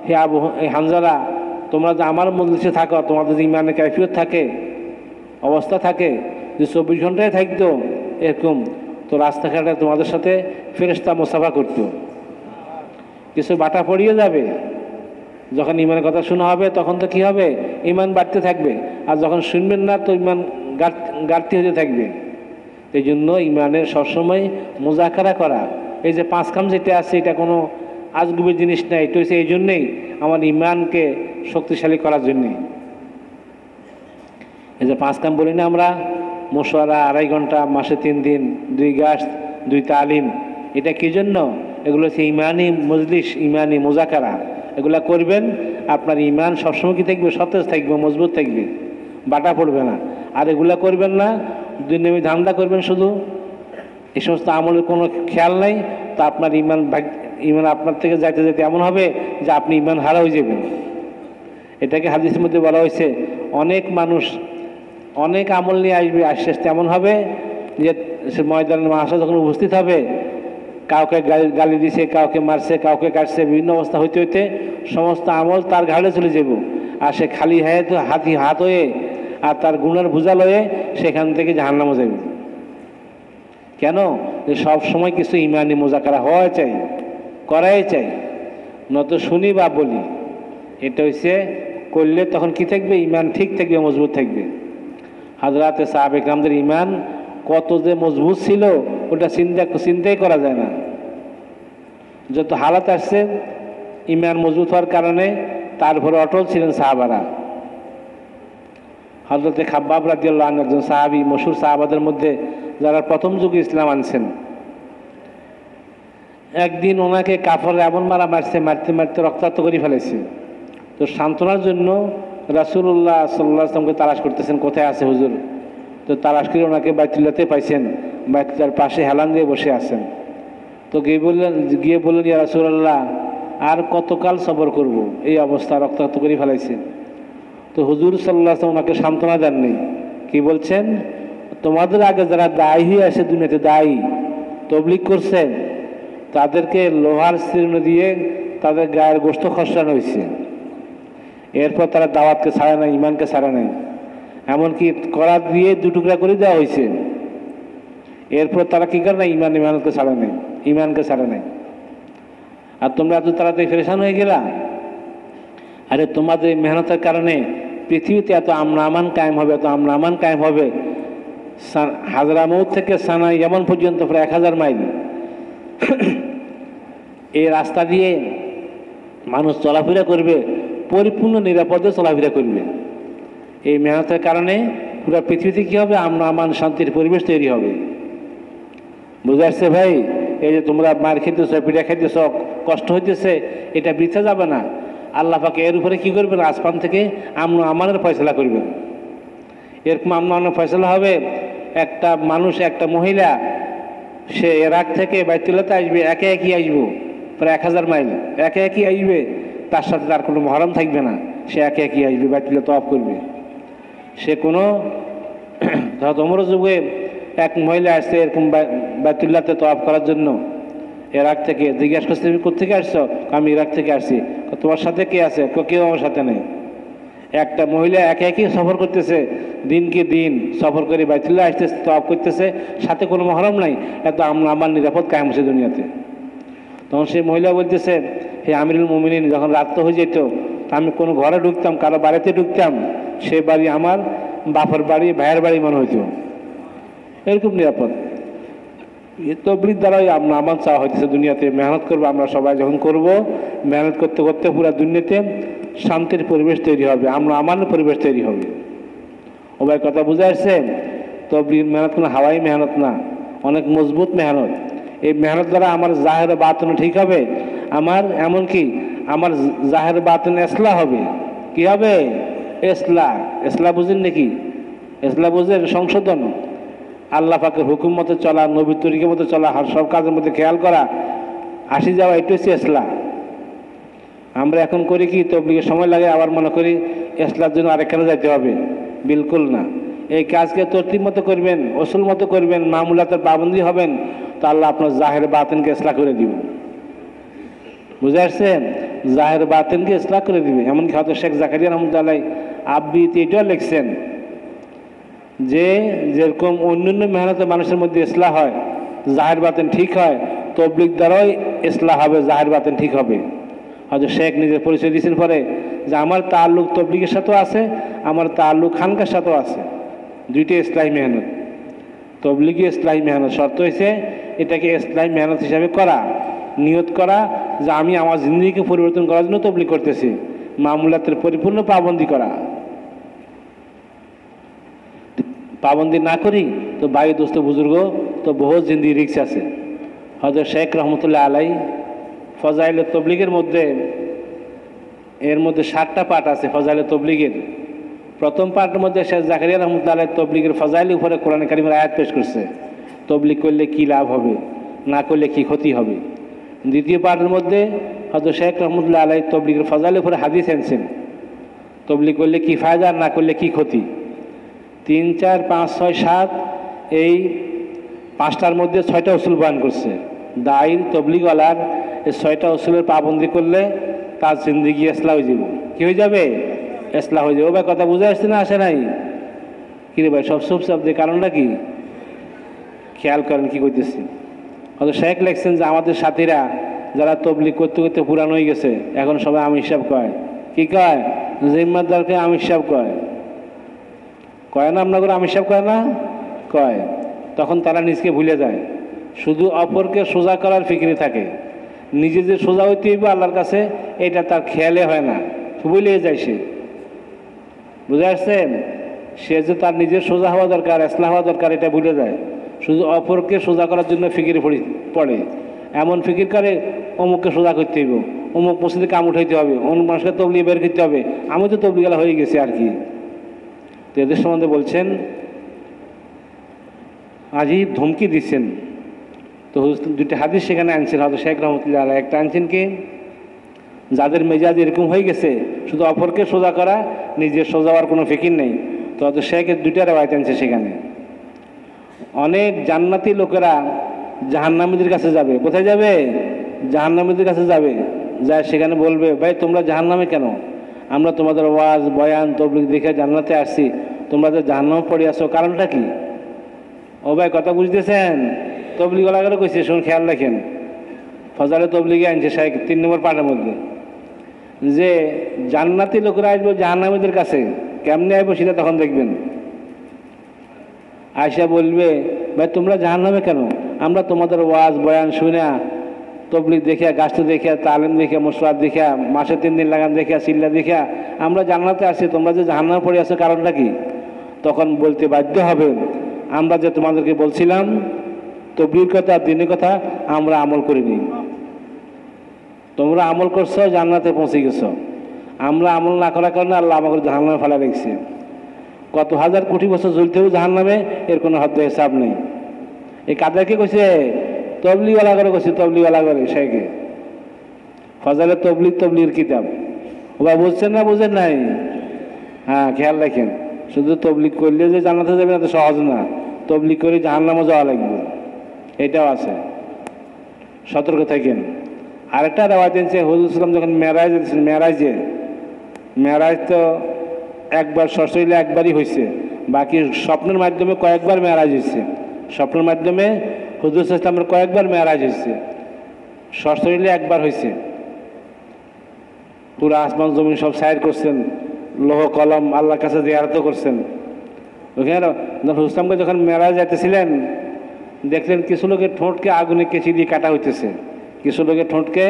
হে আবু হানজালা, তোমরা যে আমার মজলিসে থাকো, তোমাদের যে ইমানের কাইফিয়ত থাকে, অবস্থা থাকে, যে 24 ঘন্টায় থাকতো এরকম, তো রাস্তাঘাটে তোমাদের সাথে ফেরেশতা মুসাফা করতো। কিছু বাটা পড়িয়ে যাবে, যখন ইমানের কথা শোনা হবে তখন তো কি হবে? ইমান বাড়তে থাকবে। আর যখন শুনবেন না তো ইমান ঘাটতি হতে থাকবে। এই জন্য ইমানের সবসময় মুজাকারা করা। এই যে 5 কাম যেটা আছে, এটা কোনো আজগুবি জিনিস নাই। এটা হচ্ছে এই জন্যেই আমার ইমানকে শক্তিশালী করার জন্যেই। এই যে 5 কাম বলি না আমরা, মশওয়ারা 2.5 ঘন্টা, মাসে 3 দিন, 2 গাছ, 2 তালিম, এটা কি জন্য? এগুলো হচ্ছে ইমানি মজলিস, ইমানি মুজাকারা। এগুলা করবেন, আপনার ইমান সবসময় কি থাকবে? সতেজ থাকবে, মজবুত থাকবে, বাটা পড়বে না। আর এগুলা করবেন না, দুনিয়াবি ধান্দা করবেন শুধু, এই সমস্ত আমলের কোনো খেয়াল নাই, তো আপনার ইমান আপনার থেকে যাইতে যেতে এমন হবে যে আপনি ইমান হারা হয়ে যাবেন। এটাকে হাদিসের মধ্যে বলা হয়েছে, অনেক মানুষ অনেক আমল নিয়ে আসবে, আস্তে আস্তে এমন হবে যে সে ময়দানের মাসে যখন উপস্থিত হবে, কাউকে গালি দিছে, কাউকে মারছে, কাউকে কাটছে, বিভিন্ন অবস্থা হইতে হইতে সমস্ত আমল তার ঘাড়ে চলে যাব। আর সে খালি হাত হয়ে আর তার গুণের বোঝা লয়ে সেখান থেকে জাহান্নামে যাবে। কেন? যে সব সময় কিছু ইমানি মোজাকারা হওয়া চাই, করাই চাই, নত শুনি বা বলি। এটা হচ্ছে করলে তখন কি থাকবে? ইমান ঠিক থাকবে, মজবুত থাকবে। হযরতে সাহাবা ইকরামদের ইমান কত যে মজবুত ছিল ওটা চিন্তাই করা যায় না। যত হালাত আসছে ইমান মজবুত হওয়ার কারণে তার উপরে অটল ছিলেন সাহাবারা। হযরতে খাব্বাব রাদিয়াল্লাহু আনহু একজন সাহাবী, মশহুর সাহাবাদের মধ্যে যারা প্রথম যুগে ইসলাম আনছেন। একদিন ওনাকে কাফর এমন মারছে, মারতে মারতে রক্তাক্ত করে ফেলেছে। তো সান্ত্বনার জন্য রাসূলুল্লাহ সাল্লাল্লাহু আলাইহি ওয়াসাল্লামকে তালাশ করতেছেন, কোথায় আছে হুজুর? তো তালাশ করে ওনাকে বাইতুল্লাহতে পাইছেন, বাইতুল্লাহর পাশে হেলান দিয়ে বসে আছেন। তো গিয়ে বললেন ইয়া রাসূলুল্লাহ, আর কতকাল সবর করব, এই অবস্থা রক্তাক্ত করে ফেলাইছে। তো হুজুর সাল্লাল্লাহু আলাইহি ওয়াসাল্লাম ওনাকে সান্ত্বনা দেননি। কি বলছেন? তোমাদের আগে যারা দায়ী হয়ে আসে দুনিয়াতে, দায়ী তবলিগ করছে, তাদেরকে লোহার চিরুনি দিয়ে তাদের গায়ের গোশত খসড়ানো হয়েছে। এরপর তারা দাওয়াতকে ছাড়ে নাই, ইমানকে ছাড়ে নাই, এমনকি করাত দিয়ে দুটুকরা করে দেওয়া হয়েছে। এরপর তারা কি করে না? ইমানকে ছাড়ে নাই, ইমানকে ছাড়ে নাই। আর তোমরা এত তাড়াতাড়ি ফেরেশান হয়ে গেলা। আরে তোমাদের এই মেহনতের কারণে পৃথিবীতে এত আমন কায়েম হবে, এত আমন কায়েম হবে। হাজরামউত থেকে সানা ইয়ামান পর্যন্ত প্রায় 1000 মাইল এই রাস্তা দিয়ে মানুষ চলাফেরা করবে, পরিপূর্ণ নিরাপদে চলাফেরা করবে। এই মেহনতের কারণে পুরো পৃথিবীতে কী হবে? আমান শান্তির পরিবেশ তৈরি হবে। বুঝে আসছে ভাই? এই যে তোমরা মার খেতেছ, পিঠা খেতেছ, কষ্ট হইতেছে, এটা বৃথা যাবে না। আল্লাহ পাক এর উপরে কী করবেন? আসমান থেকে আমানের ফয়সালা করবেন। এরকম আমানের ফয়সালা হবে। একটা মানুষ, একটা মহিলা, সে ইরাক থেকে বাইতুল্লাহতে আসবে, একে একই আসবো, প্রায় 1000 মাইল একে একই আসবে। তার সাথে তার কোনো মহরম থাকবে না, সে একে একই আসবে, বাইতুল্লাহ তওয়াফ করবে। সে কোনো ধরো তোমর যুগে এক মহিলা আসছে এরকম বাইতুল্লাহতে তওয়াফ করার জন্য, ইরাক থেকে। জিজ্ঞাসা করছে তুমি কোথেকে আসছো? আমি ইরাক থেকে আসছি। তোমার সাথে কে আছে? কেউ আমার সাথে নেই। একটা মহিলা একে একই সফর করতেছে, দিনকে দিন সফর করে বাইতুল্লাহ আসতেছে, তওয়াফ করতেছে, সাথে কোনো মহরম নাই। এত আমার নিরাপদ কায়েম হচ্ছে দুনিয়াতে। তখন সেই মহিলা বলতেছে, হে আমিরুল মুমিনিন, যখন রাত হয়ে যেত আমি কোনো ঘরে ঢুকতাম, কারো বাড়িতে ঢুকতাম, সে বাড়ি আমার বাপের বাড়ি, ভাইয়ের বাড়ি মনে হইতো, এরকম নিরাপদ। তবলিগ দ্বারাই আমার চাওয়া হইতেছে দুনিয়াতে। মেহনত করবো আমরা সবাই, যখন করব মেহনত করতে করতে পুরো দুনিয়াতে শান্তির পরিবেশ তৈরি হবে, আমার পরিবেশ তৈরি হবে। ও ভাই কথা বুঝে আসছে? তবলিগ মেহনত কোনো হাওয়াই মেহনত না, অনেক মজবুত মেহনত। এই মেহনত দ্বারা আমার জাহের বাতিন ঠিক হবে, আমার এমনকি আমার জাহের বাতিন ইসলাহ হবে। কি হবে? ইসলাহ বুঝেন নাকি? ইসলাহ বুঝেন? সংশোধন, আল্লাহ পাকের হুকুম মতো চলা, নবীর তরিকা মতো চলা, সব কাজের মধ্যে খেয়াল করা, আসি যাওয়া, এটা হচ্ছে ইসলাহ। আমরা এখন করি কি? তবলিগের সময় লাগে, আবার মনে করি ইসলাহর জন্য আরেকখানে যাইতে হবে। বিলকুল না। এই কাজকে তরতিব মতো করবেন, ওসুল মতো করবেন, মামুলাতের পাবন্দি হবেন, তো আল্লাহ আপনার জাহের বাতিনকে ইসলাহ করে দিবেন। বুঝে আসছেন? জাহের বাতিনকে ইসলাহ করে দিবে। এমনকি হয়তো শেখ জাকারিয়া রহমতুল্লাহ আব্বিতে এটাও লিখছেন যে যেরকম অন্যান্য মেহনতে মানুষের মধ্যে ইসলাহ হয়, জাহের বাতিন ঠিক হয়, তবলিগ দ্বারাই ইসলাহ হবে, জাহের বাতিন ঠিক হবে। হয়তো শেখ নিজের পরিচয় দিয়েছেন পরে যে আমার তাল্লুক তবলিগের সাথেও আছে, আমার তাল্লুক খানকার সাথেও আছে, দুইটাই ইসলাহী মেহনত। তবলিগে ইসলাহী মেহনত, শর্ত হয়েছে এটাকে ইসলাহী মেহনত হিসাবে করা, নিয়ত করা যে আমি আমার জিন্দগিকে পরিবর্তন করার জন্য তবলিগ করতেছি, মামুলাতের পরিপূর্ণ পাবন্দি করা। পাবন্দি না করি তো ভাই দোস্ত বুজুর্গ তো বহু জিন্দিগি রিক্স আছে। হযরত শেখ রহমতুল্লাহ আলাই ফজাইলে তবলিগের মধ্যে, এর মধ্যে 7টা পার্ট আছে ফজাইলে তবলিগের। প্রথম পার্টের মধ্যে শেখ জাকারিয়া রহমতুল্লাহ আলাই তবলিগের ফজাইলের উপরে কোরআন কারীমের আয়াত পেশ করছে, তবলিগ করলে কি লাভ হবে, না করলে কি ক্ষতি হবে। দ্বিতীয় পার্টের মধ্যে হযরত শেখ রহমতুল্লাহ আলাই তবলিগের ফজাইলের উপরে হাদিস আনছেন, তবলিগ করলে কি ফায়দা, না করলে কি ক্ষতি। 3, 4, 5, 6, 7 এই 5টার মধ্যে 6টা উসুল বয়ান করছে। দায়ীর তবলিগওয়ালার এই 6টা উসুলের পাবন্দি করলে তার জিন্দিগি ইসলাহ হয়ে যাব। কি হয়ে যাবে? ইসলাহ হয়ে যাবে। ও ভাই কথা বুঝে আসছে না আসে নাই? কি রে ভাই সব শব্দে কারণটা কি খেয়াল করেন কি করতেছি। হয়তো শেখ লেখছেন যে আমাদের সাথীরা যারা তবলিগ করতে করতে পুরান হয়ে গেছে এখন সবাই আমির সাহেব কয়। কি কয়? জিম্মাদারকে আমির সাহেব কয়। কয় না আপনার করে আমির সাহেব কয় না? কয়। তখন তারা নিজকে ভুলে যায়, শুধু অপরকে সোজা করার ফিকিরে থাকে। নিজে যে সোজা হইতে হইব আল্লাহর কাছে এটা তার খেয়ালে হয় না, ভুলে যায় সে। বুঝে আসছেন? সে যে তার নিজের সোজা হওয়া দরকার, ইসলাহ হওয়া দরকার এটা ভুলে যায়, শুধু অপরকে সোজা করার জন্য ফিকিরে পড়ে। এমন ফিকির করে অমুককে সোজা করতে হইব, অমুক মসজিদে কাম উঠাইতে হবে, অমুক মানুষকে তবলিগ বের করতে হবে। আমি তো তবলিগওয়ালা হয়ে গেছি আর কি। তো এদের সম্বন্ধে বলছেন আজই ধমকি দিচ্ছেন। তো দুটি হাদিস সেখানে আনছেন হয়তো শেখ রহমতুল্লাহ আলাইহি। একটা আনছেন কি, যাদের মেজাজ এরকম হয়ে গেছে শুধু অপরকে সোজা করা, নিজের সোজা হওয়ার কোনো ফিকির নেই, তো হয়তো শেখের 2টা রেওয়ায়েত আনছে সেখানে। অনেক জান্নাতি লোকেরা জাহান্নামীদের কাছে যাবে। কোথায় যাবে? জাহান্নামীদের কাছে যাবে, যায় সেখানে বলবে, ভাই তোমরা জাহান্নামে কেন? আমরা তোমাদের ওয়াজ বয়ান তবলিগ দেখে জান্নাতে আসছি, তোমরা যে জাহান্নামে পড়ে আসো, কারণটা কি? ও ভাই কথা বুঝতেছেন? তবলিগওয়ালা করে কইছে, শুন খেয়াল রাখেন। ফজলে তবলিগে আনছে 3 নম্বর পাঠের মধ্যে যে জান্নাতি লোকেরা আসবে জাহান্নামীদের কাছে। কেমনে আসবো সেটা তখন দেখবেন। আয়সা বলবে, ভাই তোমরা জাহান্নামে কেন? আমরা তোমাদের ওয়াজ বয়ান শুনে তবলিগ দেখিয়া, গাছটা দেখিয়া, তালিম দেখিয়া, মশওয়াত দেখিয়া, মাসে 3 দিন লাগান দেখিয়া, চিল্লা দেখিয়া আমরা জান্নাতে আসছি, তোমরা যে জাহান্নামে পড়ে আছো কারণটা কি? তখন বলতে বাধ্য হবে, আমরা যে তোমাদেরকে বলছিলাম তবলিগের কথা, দিনের কথা আমরা আমল করিনি। তোমরা আমল করছো, জান্নাতে পৌঁছে গেছো। আমরা আমল না করার কারণে আল্লাহ আমাকে জাহান্নামে ফেলা রেখেছে। কত হাজার কোটি বছর জ্বলতেও জাহান্নামে, এর কোনো হদ্দ হিসাব নেই। এই কাদেরকে কইছে? তবলিগওয়ালা করে কইছে, তবলিগওয়ালা করে শেখে। ফজলে তবলিগের কিতাব। ওরা বুঝছেন না? বুঝেন নাই? হ্যাঁ খেয়াল রাখেন, শুধু তবলিগ করলে যে জান্নাতে যাবে না তো সহজ না, তবলিগ করে জাহান্নামে যাওয়া লাগবে, এটাও আছে। সতর্ক থাকেন। আরেকটা রেওয়ায়েত আছে, হুজুর সাল্লাল্লাহু আলাইহি ওয়াসাল্লাম যখন মেরাজ দিয়েছেন, মেরাজ তো একবার সশরীরে একবারই হয়েছে, বাকি স্বপ্নের মাধ্যমে কয়েকবার মেরাজ হয়েছে। স্বপ্নের মাধ্যমে হুজুর সাল্লাল্লাহু আলাইহি ওয়াসাল্লামের কয়েকবার মেরাজ হয়েছে, সশরীরে একবার হয়েছে। পুরো আসমান জমিন সব সাইর করছেন, লৌহ কলম আল্লাহর কাছে জিয়ারত করছেন। ওখানে হুজুর সাল্লামকে যখন মেরাজ যাইতেছিলেন দেখলেন কিছু লোকের ঠোঁটকে আগুনে কেঁচি দিয়ে কাটা হইতেছে, কিছু লোকের ঠোঁটকে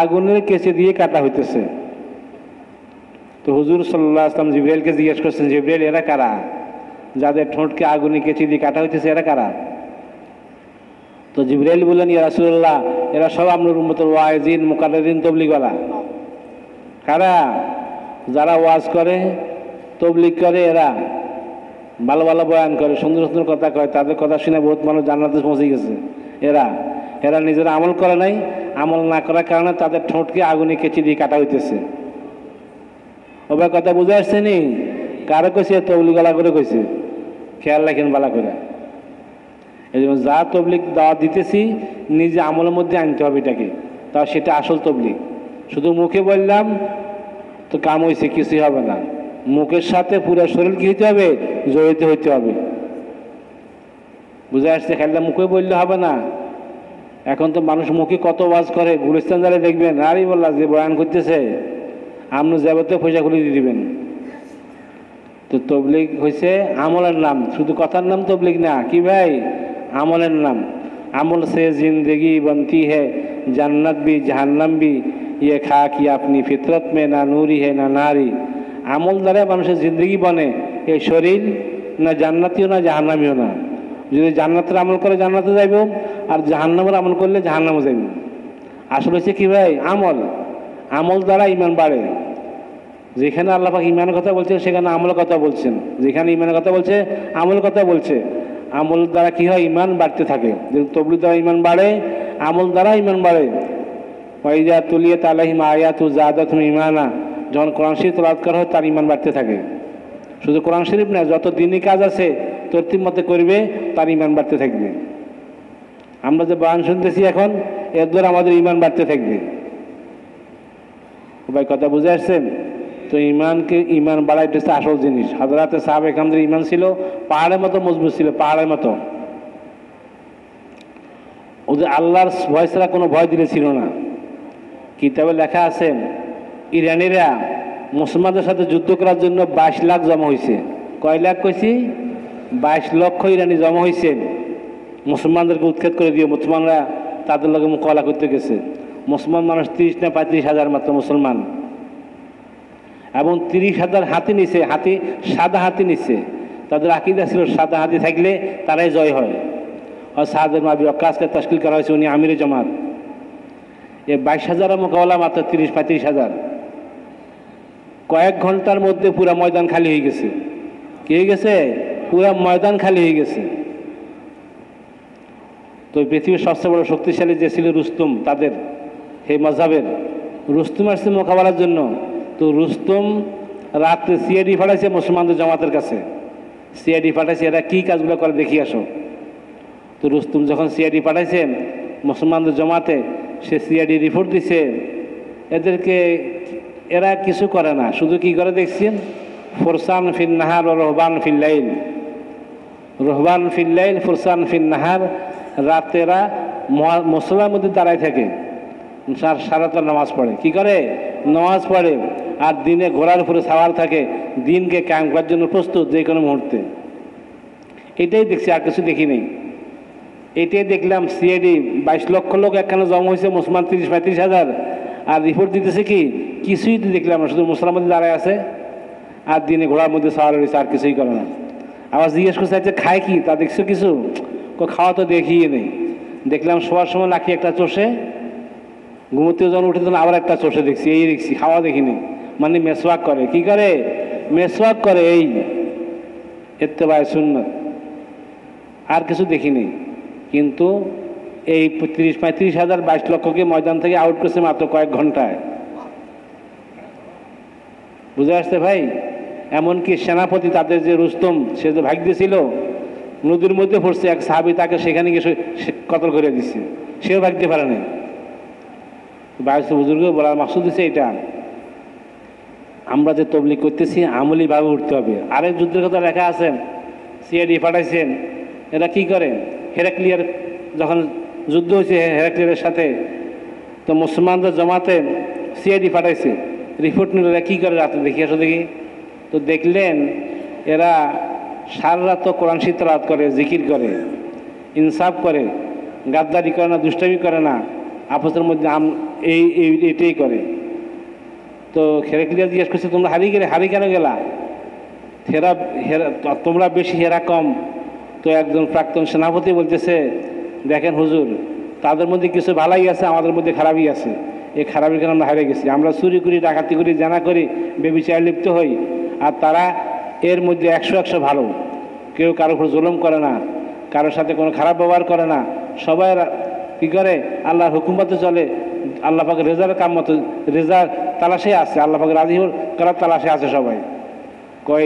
আগুনের কেঁচি দিয়ে কাটা হইতেছে। তো হুজুর সাল্লাল্লাহু আলাইহি ওয়াসাল্লাম জিবরাইলকে জিজ্ঞেস করছেন, জিবরাইল এরা কারা? যাদের ঠোঁটকে আগুনে কেঁচি দিয়ে কাটা হইতেছে এরা কারা? তো জিবরাইল বললেন, ইয়া রাসূলুল্লাহ, এরা সব আপনার উম্মতের ওয়াইজিন, মুকাররিন, তবলিগওয়ালা। কারা? যারা ওয়াজ করে, তবলিগ করে, এরা ভালো ভালো বয়ান করে, সুন্দর সুন্দর কথা কয়, তাদের কথা শুনে বহুত মানুষ জান্নাতে পৌঁছে গেছে। এরা নিজেরা আমল করে নাই, আমল না করার কারণে তাদের ঠোঁটকে আগুনে কেঁচি দিয়ে কাটা হইতেছে। ওবার কথা বুঝে আসছে নি? কারে কইছে? তবলিগওয়ালা করে কইছে। খেয়াল রাখেন ভালো করে। এই জন্য যা তবলিগ দাওয়াত দিতেছি নিজে আমলের মধ্যে আনতে হবে এটাকে, তাও সেটা আসল তবলিগ। শুধু মুখে বললাম তো কাম হয়েছে, কিছুই হবে না। মুখের সাথে পুরো শরীর কি হইতে হবে? জড়িত হইতে হবে। বুঝে আসছে? খেললে মুখে বললে হবে না। এখন তো মানুষ মুখে কত ওয়াজ করে, গুলিস্তান যারা দেখবেন, আরই বললা যে বয়ান করতেছে আপনি যাবতীয় পয়সা খুলে দিয়ে দিবেন। তো তবলিগ হয়েছে আমলের নাম, শুধু কথার নাম তবলিগ না। কি ভাই? আমলের নাম। আমল সে জিंदगी बनती है, जन्नत भी जहन्नम भी, ये खाक ये अपनी फितरत में ना नूरी है ना नारी। আমল দ্বারা মানুষের জিন্দগি বনে, এই শরীর না জান্নাতিও না জাহান্নামিও না। যদি জান্নাতের আমল করে জান্নাতে যাইব, আর জাহান্নামের আমল করলে জাহান্নামে যাইব। আসলে হচ্ছে কি ভাই? আমল দ্বারা ইমান বাড়ে। যেখানে আল্লাহ পাক ইমানের কথা বলছেন সেখানে আমলের কথা বলছেন, যেখানে ইমানের কথা বলছে আমলের কথা বলছে। আমল দ্বারা কি হয়? ইমান বাড়তে থাকে। তবলিগ দ্বারা ইমান বাড়ে, আমল দ্বারা ইমান বাড়ে। ওয়াইজা তুলিয়াত আলাইহিম আয়াতু যাদাতুহুম ঈমানা, যখন কোরআন শরীফ তেলাওয়াত করা হয় তার ইমান বাড়তে থাকে। শুধু কোরআন শরীফ না, যত দিনই কাজ আছে তরতিব মতে করবে তার ইমান বাড়তে থাকবে। আমরা যে বয়ান শুনতেছি এখন, এর দ্বারা আমাদের ইমান বাড়তে থাকবে। ভাই কথা বুঝে আসছেন? তো ইমান বাড়াইতেছে আসল জিনিস। হযরতে সাহাবা কিরামদের ইমান ছিল পাহাড়ের মতো মজবুত ছিল, পাহাড়ের মতো। ওদের আল্লাহর ভয় ছাড়া কোনো ভয় দিলে ছিল না। কিতাবে লেখা আছে ইরানিরা মুসলমানদের সাথে যুদ্ধ করার জন্য 22 লাখ জমা হয়েছে। কয় লাখ কইছি? 22 লক্ষ ইরানি জমা হয়েছে মুসলমানদেরকে উৎখাত করে দিয়ে। মুসলমানরা তাদের লগে মোকাবেলা করতে গেছে। মুসলমান মানুষ 30 না 35 হাজার মাত্র মুসলমান, এবং 30,000 হাতি নিছে, হাতি সাদা হাতি নিছে। তাদের আকীদা ছিল সাদা হাতি থাকলে তারাই জয় হয়। আর সাদ ইবনে আবি ওয়াক্কাসকে তাশকিল করা হয়েছে, উনি আমিরে জামাত। এই 22,000 মোকাবেলা মাত্র 30-35 হাজার। কয়েক ঘন্টার মধ্যে পুরা ময়দান খালি হয়ে গেছে। কি হয়ে গেছে? পুরা ময়দান খালি হয়ে গেছে। তো পৃথিবীর সবচেয়ে বড় শক্তিশালী যে ছিল রুস্তম, তাদের সেই মাযহাবের রুস্তম আসছে মোকাবেলার জন্য। তো রুস্তম রাত্রে সিআইডি পাঠাইছে মুসলমানদের জামাতের কাছে। সিআইডি পাঠাইছে, এরা কী কাজগুলো করে দেখি আসো। তো রুস্তম যখন সিআইডি পাঠাইছে মুসলমানদের জমাতে, সে সিআইডি রিপোর্ট দিছে এদেরকে এরা কিছু করে না, শুধু কি করে দেখছেন? ফুরসান ফিন নাহার ও রহবান ফিল লাইল। রহবান ফিল লাইল, ফুরসান ফিন নাহার। রাতেরা মুসলার মধ্যে দাঁড়ায় থাকে, সারাটা নামাজ পড়ে। কি করে? নামাজ পড়ে। আর দিনে ঘোড়ার উপরে সাওয়ার থাকে, দিনকে কায়েম করার জন্য প্রস্তুত যে কোনো মুহূর্তে। এটাই দেখছি, আর কিছু দেখি নেই। এটাই দেখলাম সিআইডি 22 লক্ষ লোক একখানে জমা হয়েছে, মুসলমান 30-35 হাজার। আর রিপোর্ট দিতেছে কি? কিছুই তো দেখলাম না, শুধু মুসলার মধ্যে দাঁড়ায় আছে আর দিনে ঘোড়ার মধ্যে সাওয়ার হয়েছে, আর কিছুই করে না। আবার জিজ্ঞেস করছে যে খায় কি? তা দেখছো কিছু? খাওয়া তো দেখিয়ে নেই। দেখলাম শোয়ার সময় নাকি একটা চষে, ঘুমোতে যখন উঠে তখন আবার একটা চষে দেখছি, এই দেখছি, খাওয়া দেখিনি। মানে মেসওয়াক করে। কি করে? মেসওয়াক করে। এই ইত্তেবায়ে সুন্নাত, আর কিছু দেখিনি। কিন্তু এই 30-35 হাজার 22 লক্ষকে ময়দান থেকে আউট করছে মাত্র কয়েক ঘন্টায়। বুঝে আসছে ভাই? এমনকি সেনাপতি তাদের যে রুস্তম, সে যে ভাগ্য ছিল, নদীর মধ্যে পড়ছে, এক সাহাবী তাকে সেখানে গিয়ে কতল করে দিচ্ছে, সেও ভাগতে পারে না। বয়স্ক বুজুর্গ বলার মাকসুদ দিচ্ছে এটা, আমরা যে তবলিগ করতেছি আমলিভাবে উঠতে হবে। আরেক যুদ্ধের কথা লেখা আছে, সিআইডি পাঠাইছেন। এরা কি করে? হেরাক্লিয়ার যখন যুদ্ধ হয়েছে হেরাক্লিয়ারের সাথে, তো মুসলমানদের জমাতে সিআইডি পাঠাইছে। রিপোর্ট নিল, এরা কী করে রাতে দেখি আসো দেখি। তো দেখলেন এরা সারা রাত কোরআন শরীফ তেলাওয়াত করে, জিকির করে, ইনসাফ করে, গাদ্দারি করে না, দুষ্টামি করে না, আপসের মধ্যে এইটাই করে। তো হেরাক্লিয়ার জিজ্ঞেস করছে, তোমরা হারিয়ে কেন গেলা? তোমরা বেশি, হেরা কম। তো একজন প্রাক্তন সেনাপতি বলতেছে, দেখেন হুজুর, তাদের মধ্যে কিছু ভালোই আছে, আমাদের মধ্যে খারাপই আছে। এই খারাপের কারণে আমরা হারিয়ে গেছি। আমরা চুরি করি, ডাকাতি করি, জানা করি, বেবিচারে লিপ্ত হই, আর তারা এর মধ্যে 100 ভালো। কেউ কারোর উপর জুলুম করে না, কারোর সাথে কোনো খারাপ ব্যবহার করে না, সবাই কী করে? আল্লাহর হুকুম মতো চলে, আল্লাহ পাকের রেজার কাম মতো, রেজার তালাশে আছে, আল্লাহ পাকের রাজি করার তালাশে আছে সবাই।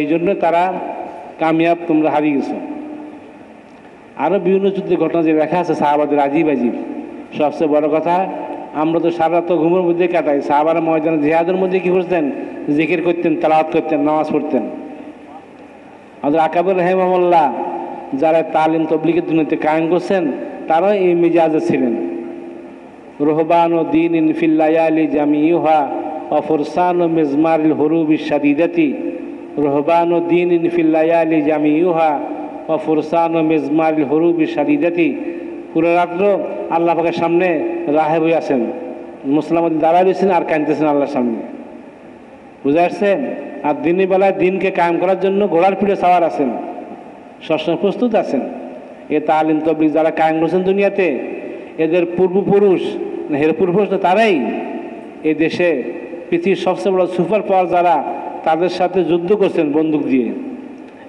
এই জন্য তারা কামিয়াব, তোমরা হারিয়ে গেছো। আরও বিভিন্ন যুদ্ধের ঘটনা যে লেখা আছে সাহাবাদের আজিব। সবচেয়ে বড় কথা, আমরা তো সারা রাত ঘুমের মধ্যে কাটাই। সাহাবারা ময়দানে জিহাদের মধ্যে কী করতেন? জিকির করতেন, তেলাওয়াত করতেন, নামাজ পড়তেন। আমাদের আকাবুর রাহিমাহুল্লাহ যারা তালিম তবলিগের দুনিয়াতে কায়েম করছেন, তারাও এই মিজাজে ছিলেন। রহবান ও দিন ইন ফিল লায়ালি জামিউহা ওয়া ফুরসান ও মিজমারিল হুরুবি শাদীদাতি। রহবান ও দিন ইন ফিল লায়ালি জামিউহা ওয়া ফুরসান ও মিজমারিল হুরুবি শাদীদাতি। পুরো রাত্র আল্লাহ পাকের সামনে রাহেব হয়ে আছেন, মুসলমানদের দাঁড়ায় রয়েছেন আর কাঁদতেছেন আল্লাহর সামনে। বুঝে আসছেন? আর দিনের বেলায় দিনকে কায়েম করার জন্য ঘোড়ার পিঠে সাওয়ার আছেন, সবসময় প্রস্তুত আছেন। এ তালিম তবলিগ যারা কায়েম করেছেন দুনিয়াতে, এদের পূর্বপুরুষ না তারাই এই দেশে পৃথিবীর সবচেয়ে বড় সুপার পাওয়ার যারা, তাদের সাথে যুদ্ধ করছেন বন্দুক দিয়ে,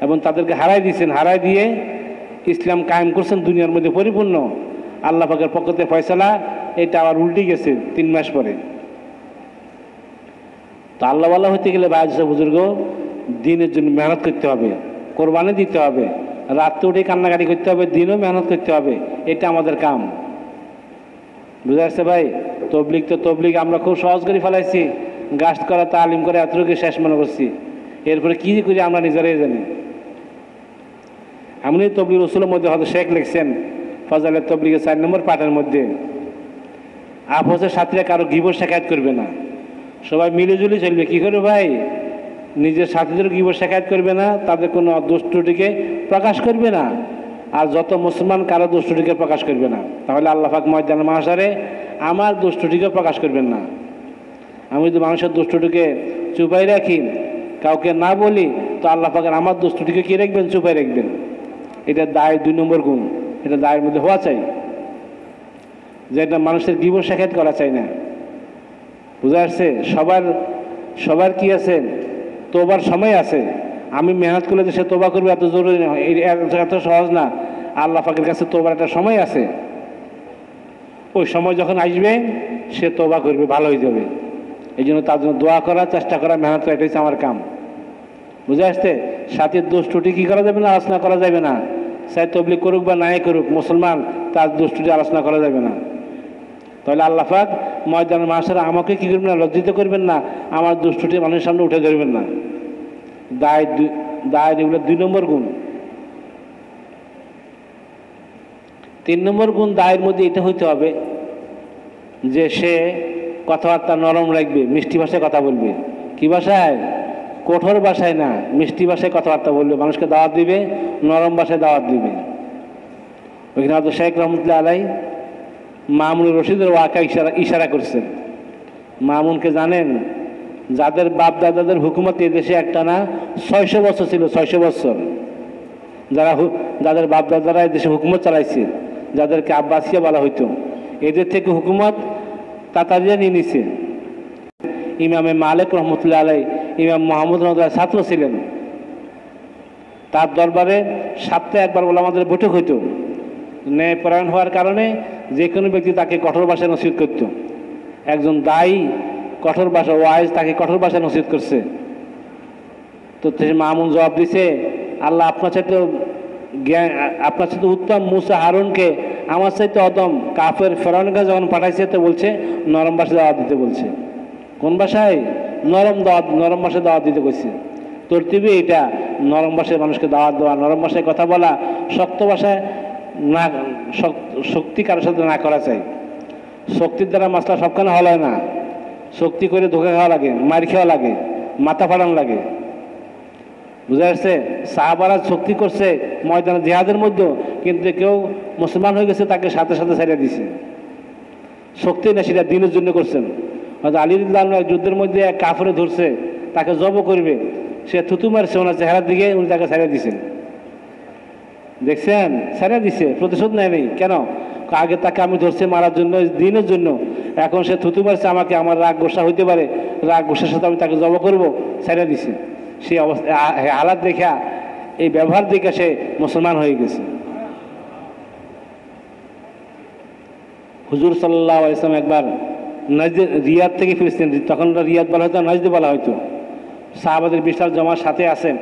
এবং তাদেরকে হারাই দিয়েছেন। হারাই দিয়ে ইসলাম কায়েম করছেন দুনিয়ার মধ্যে পরিপূর্ণ। আল্লাহ পাকের পক্ষ থেকে ফয়সালা, এটা আবার উল্টে গেছে 3 মাস পরে। তো আল্লাহওয়ালা হইতে গেলে ভাই বুজুর্গ, দিনের জন্য মেহনত করতে হবে, কোরবানি দিতে হবে, রাত্রে উঠে কান্নাকাটি করতে হবে, দিনও মেহনত করতে হবে, এটা আমাদের কাম। বুঝা যাচ্ছে ভাই? তবলিগ আমরা খুব সহজ করে ফেলাইছি, গাছ করা তালিম করে এতটুকু শেষ মনে করছি। এরপরে কী করি আমরা নিজেরাই জানি। এমনি তবলিগ রসুলের মধ্যে হয়তো শেখ লিখছেন ফজলের তবলিগের 4 নম্বর পাঠের মধ্যে, আপসের সাথীরা কারো গিবত শেখায়ত করবে না, সবাই মিলেজুলে চলবে। কী করবে ভাই? নিজের সাথীদের গিবত শেখায়ত করবে না, তাদের কোনো দোষ ত্রুটিকে প্রকাশ করবে না, আর যত মুসলমান কারো দোষ ত্রুটিকে প্রকাশ করবে না। তাহলে আল্লাহ পাক ময়দান মাহশারে আমার দোষ ত্রুটিকে প্রকাশ করবেন না। আমি যদি মানুষের দোষ ত্রুটিকে চুপাই রাখি, কাউকে না বলি, তো আল্লাহ পাকের আমার দোষ ত্রুটিকে কী রাখবেন? চুপাই রাখবেন। এটা দায় 2 নম্বর গুণ, এটা দায়ের মধ্যে হওয়া চাই, যেটা মানুষের গিবত শেখায়ত করা চাই না। বুঝা আসছে? সবার কি আছে? তোবার সময় আছে। আমি মেহনত করলে যে সে তোবা করবে এত জরুরি না, এত সহজ না। আল্লাহ পাকের কাছে তোবার একটা সময় আছে, ওই সময় যখন আসবে সে তোবা করবে, ভালো হয়ে যাবে। এই জন্য তার জন্য দোয়া করা, চেষ্টা করা, মেহনত করা, এটাই হচ্ছে আমার কাম। বুঝে আসছে? সাথীর দোষ ত্রুটি কী করা যাবে না? আলোচনা করা যাবে না। সে তবলিগ করুক বা নাই করুক, মুসলমান, তার দোষ ত্রুটি আলোচনা করা যাবে না। তাহলে আল্লাহ পাক ময়দান মাহশারে আমাকে কী করবেন না? লজ্জিত করবেন না, আমার দোষ ত্রুটি মানুষের সামনে উঠে ধরবেন না। দায় এগুলো 2 নম্বর গুণ। 3 নম্বর গুণ দায়ের মধ্যে এটা হইতে হবে যে সে কথাবার্তা নরম রাখবে, মিষ্টি ভাষায় কথা বলবে। কি ভাষায়? কঠোর ভাষায় না, মিষ্টি ভাষায় কথাবার্তা বলবে, মানুষকে দাওয়াত দিবে, নরম ভাষায় দাওয়াত দিবে। ওইখানে আব্দুল শেখ রহমতুল্লাহ আলাই মামুনুর রশিদের ওয়াকা ইশারা করছেন। মামুনকে জানেন? যাদের বাপ দাদাদের হুকুমত এই দেশে একটা না 600 বছর ছিল, 600 বছর। যাদের বাপ দাদারা এই দেশে হুকুমত চালাইছে, যাদেরকে আব্বাসিয়া বলা হইতো, এদের থেকে হুকুমত তাতারিয়া নিয়ে নিছে। ইমামে মালিক রহমতুল্লাহ আলাই ইমাম মোহাম্মদ রহমতুল্লাহ ছাত্র ছিলেন। তার দরবারে সপ্তাহে একবার ওলামাদের বৈঠক হইতো। ন্যায়পরায়ণ হওয়ার কারণে যে কোনো ব্যক্তি তাকে কঠোর ভাষায় নসিহত করত। একজন দায়ী কঠোর ভাষা, ওয়াইজ, তাকে কঠোর ভাষায় নসিহত করছে। তো মামুন জবাব দিছে, আল্লাহ আপনার চাইতে উত্তম মুসা হারুনকে আমার চাইতে অদম কাফের ফেরাউনকে যখন পাঠাইছে তো বলছে নরম ভাষায় দাওয়াত দিতে বলছে। কোন ভাষায়? নরম ভাষায় দাওয়াত দিতে কইছে। তরতিবে এটা নরম ভাষায় মানুষকে দাওয়াত দেওয়া, নরম ভাষায় কথা বলা, শক্ত ভাষায় না, শক্তি কারোর সাথে না করা চাই। শক্তির দ্বারা মাসলা সবখানে হল হয় না। শক্তি করে ধোকা খাওয়া লাগে, মার খাওয়া লাগে, মাথা ফাটানো লাগে। বুঝা যাচ্ছে? সাহাবারা শক্তি করছে ময়দানে জিহাদের মধ্যেও, কিন্তু কেউ মুসলমান হয়ে গেছে তাকে সাথে সাথে ছেড়ে দিছে। শক্তি না, সেটা দিনের জন্য করছেন। হয়তো আলী রাদিয়াল্লাহু এক যুদ্ধের মধ্যে এক কাফেরে ধরছে, তাকে জব করবে, সে থুতু মারছে ওনার চেহারার দিকে, উনি তাকে ছেড়ে দিছেন। দেখছেন? ছেড়ে দিছে, প্রতিশোধ নেয় নেই। কেন? আগে তাকে আমি ধরছি মারার জন্য, দিনের জন্য, এখন সে থুতু মারছে আমাকে, আমার রাগ গোসা হইতে পারে, রাগ গোসার সাথে আমি তাকে জব করবো, ছেড়ে দিছে। সেই অবস্থা, হালাত দেখা, এই ব্যবহার দেখে সে মুসলমান হয়ে গেছে। হুজুর সাল্লাল্লাহু আলাইহি ওয়াসাল্লাম একবার রিয়াদ থেকে ফিরছেন, তখন রিয়াদ বলা হয়তো, নাজদে বলা হয়তো। সাহাবাদের বিশাল জমার সাথে আছেন,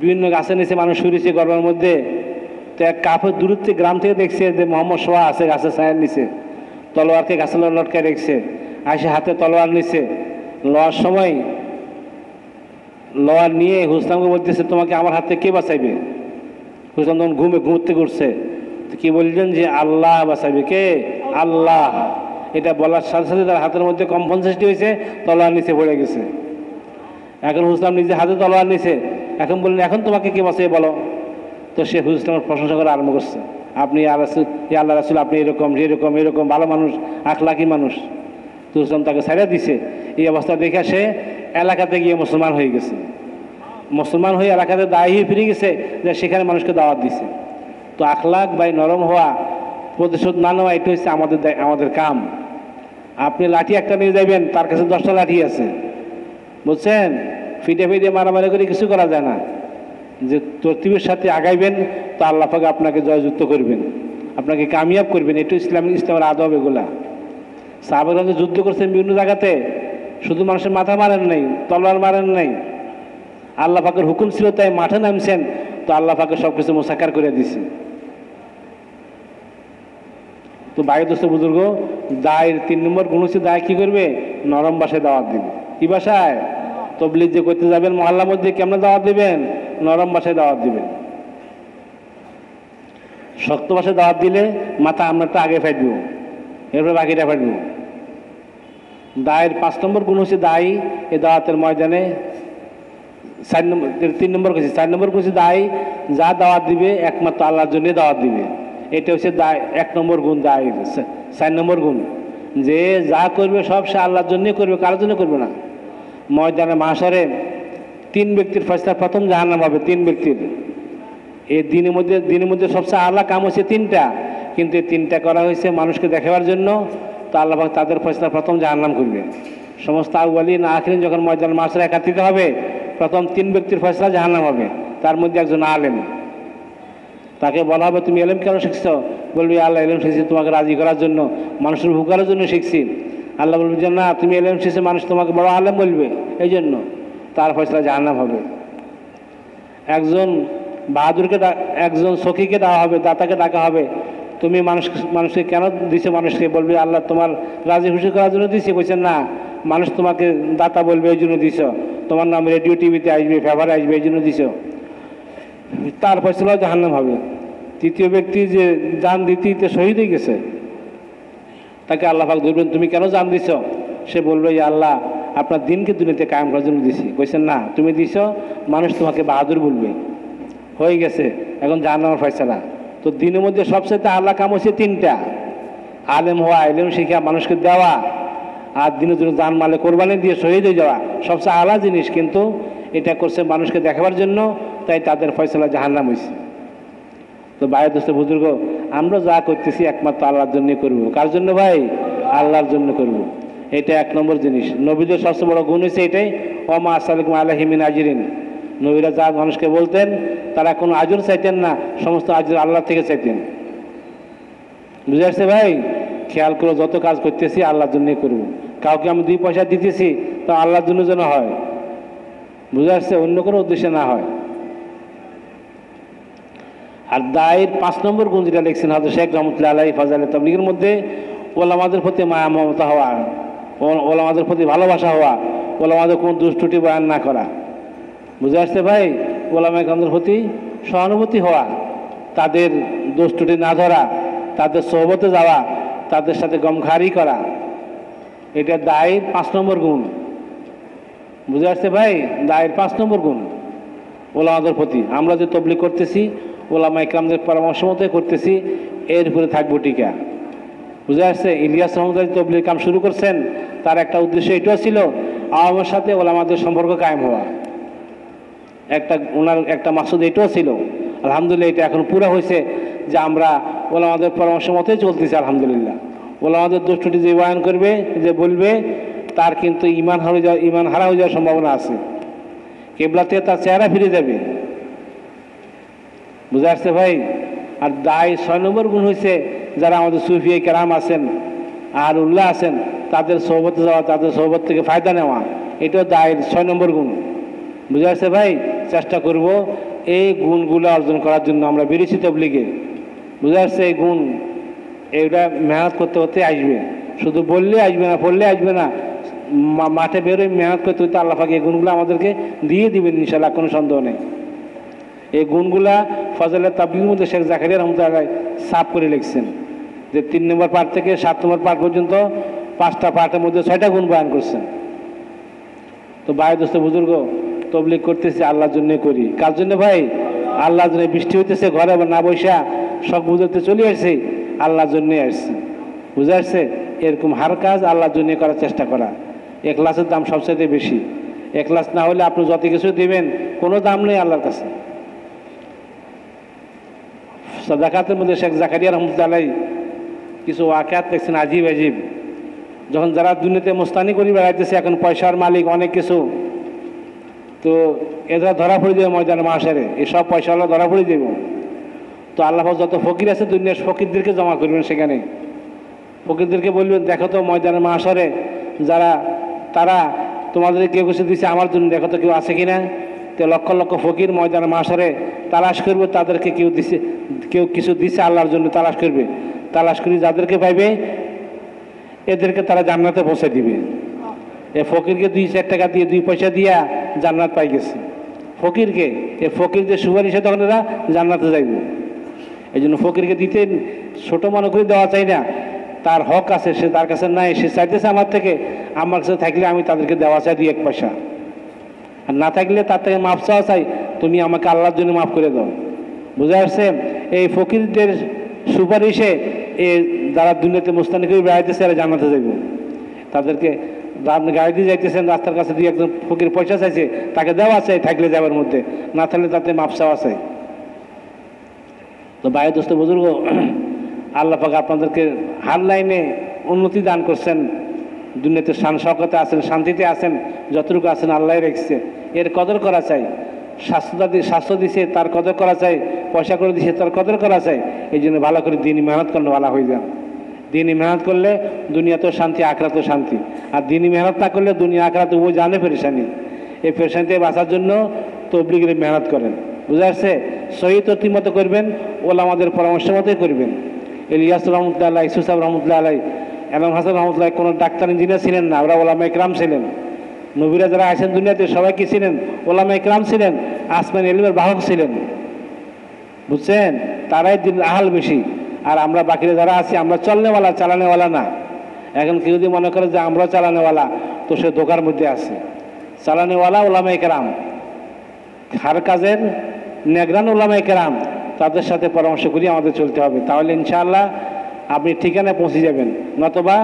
বিভিন্ন গাছের নিচে মানুষ শুয়েছে গর্বের মধ্যে। তো এক কাফের দূরত্বে গ্রাম থেকে দেখছে যে মোহাম্মদ শোয়া আছে গাছের ছায়ার নিচে, তলোয়ারকে গাছের লটকায় রেখেছে, আইসে হাতে তলোয়ার নিছে। লওয়ার সময় লওয়ার নিয়ে হুসলামকে বলতেছে, তোমাকে আমার হাতে কে বাঁচাইবে? হুসলাম তখন ঘুমতে ঘুরছে। তো কি বললেন যে আল্লাহ বাঁচাইবে। কে? আল্লাহ। এটা বলার সাথে সাথে তার হাতের মধ্যে কম্পন সৃষ্টি হয়েছে, তলোয়ার নিচে পড়ে গেছে। এখন হুসলাম নিজে হাতে তলোয়ার নিছে, এখন বললেন এখন তোমাকে কে বাঁচাই বলো। তো সে হুসলামের প্রশংসা করা আরম্ভ করছে, আপনি আল্লাহ রাসূল, আপনি এরকম এরকম এরকম ভালো মানুষ, আখলাকি মানুষ। তো হুসলাম তাকে ছাড়া দিছে। এই অবস্থা দেখে সে এলাকাতে গিয়ে মুসলমান হয়ে গেছে। মুসলমান হয়ে এলাকাতে দায়ী হয়ে ফিরে গেছে, যে সেখানে মানুষকে দাওয়াত দিছে। তো আখলাক বাই নরম হওয়া, প্রতিশোধ না নেওয়া, এটা হচ্ছে আমাদের কাম। আপনি লাঠি একটা নিয়ে যাবেন, তার কাছে 10টা লাঠি আছে, বুঝছেন? ফিটে মারামারি করে কিছু করা যায় না। যে তরতিবের সাথে আগাইবেন, তো আল্লাহ পাক আপনাকে জয়যুক্ত করবেন, আপনাকে কামিয়াব করবেন। এটু ইসলামের আদব এগুলা। সাহাবারা যুদ্ধ করছেন বিভিন্ন জায়গাতে, শুধু মানুষের মাথা মারেন নাই, তলোয়ার মারেন নাই, আল্লাহ পাকের হুকুম ছিল তাই মাঠে নামছেন, তো আল্লাহ পাকে সব কিছু মোসাক্কার করে দিছে। তো ভাই দোস্ত বুজুর্গ, দায়ের 3 নম্বর গুণ হচ্ছে দায় কি করবে? নরম ভাষায় দাওয়াত দিবে। কি ভাষায়? তবলিগ যে করতে যাবেন মহল্লার মধ্যে কেমন দাওয়াত দিবেন? নরম ভাষায় দাওয়াত দিবেন। শক্ত ভাষায় দাওয়াত দিলে মাথা আপনারটা আগে ফেটবো, এরপরে বাকিটা ফেটবো। দায়ের 5 নম্বর গুণ হচ্ছে দায়ী এই দাওয়াতের ময়দানে 3 নম্বর হচ্ছে 4 নম্বর হচ্ছে দায়ী যা দাওয়াত দিবে একমাত্র আল্লাহর জন্য দাওয়াত দিবে। এটা হচ্ছে 1 নম্বর গুণ দায়ের। 4 নম্বর গুণ যে যা করবে সব সে আল্লাহর জন্যই করবে, কারোর জন্য করবে না। ময়দানে মাশারে 3 ব্যক্তির ফয়সালা প্রথম জাহান্নাম হবে। 3 ব্যক্তির এই দিনের মধ্যে সবচেয়ে আল্লাহ কাম হচ্ছে 3টা, কিন্তু এই 3টা করা হয়েছে মানুষকে দেখাবার জন্য। তো আল্লাহ পাক তাদের ফয়সালা প্রথম জাহান্নাম করবে। সমস্ত আউয়ালিন আখিরিন যখন ময়দানে মাশারে একত্রিত হবে, প্রথম 3 ব্যক্তির ফয়সালা জাহান্নাম হবে। তার মধ্যে একজন আলেম, তাকে বলা হবে তুমি এলেম কেন শিখছ? বলবি আল্লাহ এলেম শিখছি তোমাকে রাজি করার জন্য, মানুষের ভুকার জন্য শিখছি। আল্লাহ বলবে যে না, তুমি এলেম শিখছে মানুষ তোমাকে বড় আলেম বলবে, এই জন্য তার ফয়সালা জাহান্নাম হবে। একজন বাহাদুরকে একজন সখীকে দেওয়া হবে, দাতাকে ডাকা হবে, তুমি মানুষকে কেন দিছো? মানুষকে বলবে আল্লাহ তোমার রাজি খুশি করার জন্য দিছে। বলছেন না, মানুষ তোমাকে দাতা বলবে এই জন্য দিছ, তোমার নাম রেডিও টিভিতে আসবে, ফেভারে আসবে, এই জন্য দিছ। তার ফয়সালাও জাহান্নাম হবে। 3য় ব্যক্তি যে জান দিতে শহীদ হয়ে গেছে, তাকে আল্লাহ পাক ধরবেন তুমি কেন জান দিছ? সে বলবে ইয়া আল্লাহ আপনার দিনকে দুনিয়াতে কায়েম করার জন্য দিছি। কইছেন না, তুমি দিছ, মানুষ তোমাকে বাহাদুর বলবে, হয়ে গেছে, এখন জাহান্নামের ফয়সালা। তো দিনের মধ্যে সবচেয়ে আল্লাহ কাম হচ্ছে 3টা, আলেম হওয়া, এলেম শিখা মানুষকে দেওয়া, আর দিনের জন্য জান মালে কোরবানি দিয়ে শহীদ হয়ে যাওয়া সবচেয়ে আলা জিনিস, কিন্তু এটা করছে মানুষকে দেখাবার জন্য, তাই তাদের ফয়সালা জাহান্নাম হয়েছে। তো ভাই দোস্ত বুজুর্গ, আমরা যা করতেছি একমাত্র আল্লাহর জন্য করব। কার জন্য ভাই? আল্লাহর জন্য করব। এটা 1 নম্বর জিনিস। নবীদের সবচেয়ে বড় গুণ হচ্ছে এটাই, ওমা আসসালাকুম আলাইহি মিন আজরিন। নবীরা যা মানুষকে বলতেন তারা কোনো আজর চাইতেন না, সমস্ত আজর আল্লাহ থেকে চাইতেন। বুঝে আসছে ভাই? খেয়াল করে যত কাজ করতেছি আল্লাহর জন্যই করব। কাউকে আমি 2 পয়সা দিতেছি তা আল্লাহর জন্য যেন হয়, বুঝে আসছে, অন্য কোনো উদ্দেশ্যে না হয়। আর দায়ের 5 নম্বর গুণ যেটা লিখছেন হযরত শেখ রহমতুল্লাহ আলাইহি ফাজাইলে তাবলীগের মধ্যে, ওলামাদের প্রতি মায়া মমতা হওয়া, ওলামাদের প্রতি ভালোবাসা হওয়া, ওলামাদের কোনো দুষ্টুটি বয়ান না করা। বুঝে আসছে ভাই? ওলামায়ে কেরামদের প্রতি সহানুভূতি হওয়া, তাদের দুষ্টুটি না ধরা, তাদের সোহবতে যাওয়া, তাদের সাথে গমখারি করা, এটা দায়ের 5 নম্বর গুণ। বুঝে আসছে ভাই? দায়ের 5 নম্বর গুণ ওলামাদের প্রতি। আমরা যে তবলীগ করতেছি ওলামায়ে কেরামদের পরামর্শ মতোই করতেছি, এর উপরে থাকবো টিকা। বুঝে আসছে? ইলিয়াস রহমতুল্লাহ তবলীগ কাম শুরু করছেন, তার একটা উদ্দেশ্য এটাও ছিল আওয়ামের সাথে ওলামাদের সম্পর্ক কায়েম হওয়া। ওনার একটা মাকসুদ এটাও ছিল। আলহামদুলিল্লাহ এটা এখন পুরো হয়েছে যে আমরা ওলামাদের পরামর্শ মতোই চলতেছি। আলহামদুলিল্লাহ ওলামাদের দুষ্টুটি যে বয়ান করবে, যে বলবে, তার কিন্তু ইমান হারা হয়ে যাওয়ার সম্ভাবনা আছে। কেবলাতে তার চেহারা ফিরে যাবে। বুঝে আসছে ভাই? আর দায় 6 নম্বর গুণ হয়েছে যারা আমাদের সুফিয়ে কেরাম আছেন আর উল্লাহ আছেন, তাদের সোহবতে যাওয়া, তাদের সোহবত থেকে ফায়দা নেওয়া, এটাও দায়ের 6 নম্বর গুণ। বুঝে আসছে ভাই? চেষ্টা করব এই গুণগুলো অর্জন করার জন্য। আমরা বেরিয়েছি তবলীগে, বুঝে আসছে? এই গুণ এইটা মেহনত করতে করতে আসবে, শুধু বললে আসবে না, পড়লে আসবে না, মাঠে বেরোয় মেহনত করতে করতে আল্লাহ পাক এই গুণগুলো আমাদেরকে দিয়ে দিবেন ইনশাআল্লাহ, কোনো সন্দেহ নেই। এই গুণগুলা ফজলে তাবলীগের মধ্যে শেখ জাকারিয়া রহমতুল্লাহ সাফ করে লিখছেন যে 3 নম্বর পাঠ থেকে 7 নম্বর পাঠ পর্যন্ত 5টা পাঠের মধ্যে 6টা গুণ বয়ান করছেন। তো ভাই দোস্ত বুজুর্গ, তবলীগ করতেছি আল্লাহর জন্য করি। কার জন্য ভাই? আল্লাহর জন্য। বৃষ্টি হইতেছে, ঘরে না বৈশা শখ বুঝতে চলে আসছে, আল্লাহর জন্যই আসছে। বুঝে আসছে? এরকম হার কাজ আল্লাহর জন্য করার চেষ্টা করা। এখলাসের দাম সবচাইতে বেশি। এখলাস না হলে আপনি যত কিছু দিবেন কোনো দাম নেই আল্লাহর কাছে। সাদাকাতের মধ্যে শেখ জাকারিয়া রহমতুল্লাহ কিছু ওয়াকিয়াত দেখছেন আজিব আজিব। যখন যারা দুনিয়াতে মোস্তানি করে বেড়াইতেছে, এখন পয়সার মালিক অনেক কিছু, তো এরা ধরা পড়ে যাবে ময়দানে মাশারে, এসব পয়সাওয়ালা ধরা পড়ে যাব। তো আল্লাহ যত ফকির আছে দুনিয়ার ফকিরদেরকে জমা করবেন সেখানে। ফকিরদেরকে বলবেন দেখো তো ময়দানে মাশারে যারা তারা তোমাদের কেউ কিছু দিচ্ছে আমার জন্য, দেখো তো কেউ আছে কিনা। তো লক্ষ লক্ষ ফকির ময়দানে মাসরে তালাশ করবে, তাদেরকে কেউ কিছু দিছে আল্লাহর জন্য তালাশ করবে, তালাশ করে যাদেরকে পাইবে এদেরকে তারা জান্নাতে পৌঁছে দিবে। এ ফকিরকে 2-4 টাকা দিয়ে 2 পয়সা দিয়া জান্নাত পাই গেছে ফকিরকে। এ ফকিরদের সুপারিশে তখন এরা জান্নাতে যাইব। এই জন্য ফকিরকে দিতে ছোটো মনে করে দেওয়া চাই না, তার হক আছে, সে তার কাছে নাই, সে চাইতেছে আমার থেকে, আমার কাছে থাকলে আমি তাদেরকে দেওয়া চাই 2-1 পয়সা, আর না থাকলে তার থেকে মাফ চাওয়া চাই, তুমি আমাকে আল্লাহর জন্য মাফ করে দাও। বুঝা আসছে? এই ফকিরদের সুপারিশে যারা দুনিয়াতে মুস্তানি করে বেড়াইতেছে এরা জান্নাতে যাইব। তাদেরকে আপনি গাড়ি দিয়ে যাইতেছেন, রাস্তার কাছে 2-1 ফকির পয়সা চাইছে, তাকে দেওয়া চাই থাকলে যাবার মধ্যে, না থাকলে তাতে মাপ চাওয়া চাই। তো ভাই দোস্ত বুজুর্গ, আল্লাহ পাক আপনাদেরকে হার লাইনে উন্নতি দান করছেন, দুনিয়াতে শান শওকতে আছেন, শান্তিতে আছেন, যতটুকু আছেন আল্লাহ রেখেছে, এর কদর করা চাই। স্বাস্থ্য দিছে তার কদর করা চাই, পয়সা করে দিছে তার কদর করা চাই। এই জন্য ভালো করে দিনই মেহনত করলে ভালো হয়ে যান। দিনই মেহনত করলে দুনিয়াতেও শান্তি, আখরাতেও শান্তি। আর দিনই মেহনত না করলে দুনিয়া আখরাতে ও জানে পেরেশানি। এই পেরেশানি থেকে বাঁচার জন্য তবলিগের মেহনত করেন। বুঝা আসছে? সহি তরতিব মতো করবেন, ওলামাদের পরামর্শ মতোই করবেন। ইলিয়াস রহমতুল্লাহ আলাই, ইউসুফ রহমতুল্লাহ আলাই, এলম হাসান রহমতুল্লাহ কোনো ডাক্তার ইঞ্জিনিয়ার ছিলেন না, ওরা ওলামা ইকরাম ছিলেন। নবীরা যারা আসেন দুনিয়াতে সবাই কি ছিলেন? ওলামা ইকরাম ছিলেন, আসমান ইলমের বাহক ছিলেন। বুঝছেন? তারাই দিন আহাল বেশি। আর আমরা বাকিরা যারা আছি আমরা চলনেওয়ালা, চালানেওয়ালা না। এখন কেউ যদি মনে করে যে আমরাও চালানেওয়ালা, তো সে ধোকার মধ্যে আছে। চালানেওয়ালা ওলামা ইকরাম, হার কাজের নেগরান ওলামা ইকরাম, তাদের সাথে পরামর্শ করি আমাদের চলতে হবে। তাহলে ইনশাআল্লাহ আপনি ঠিকানায় পৌঁছে যাবেন, নতবা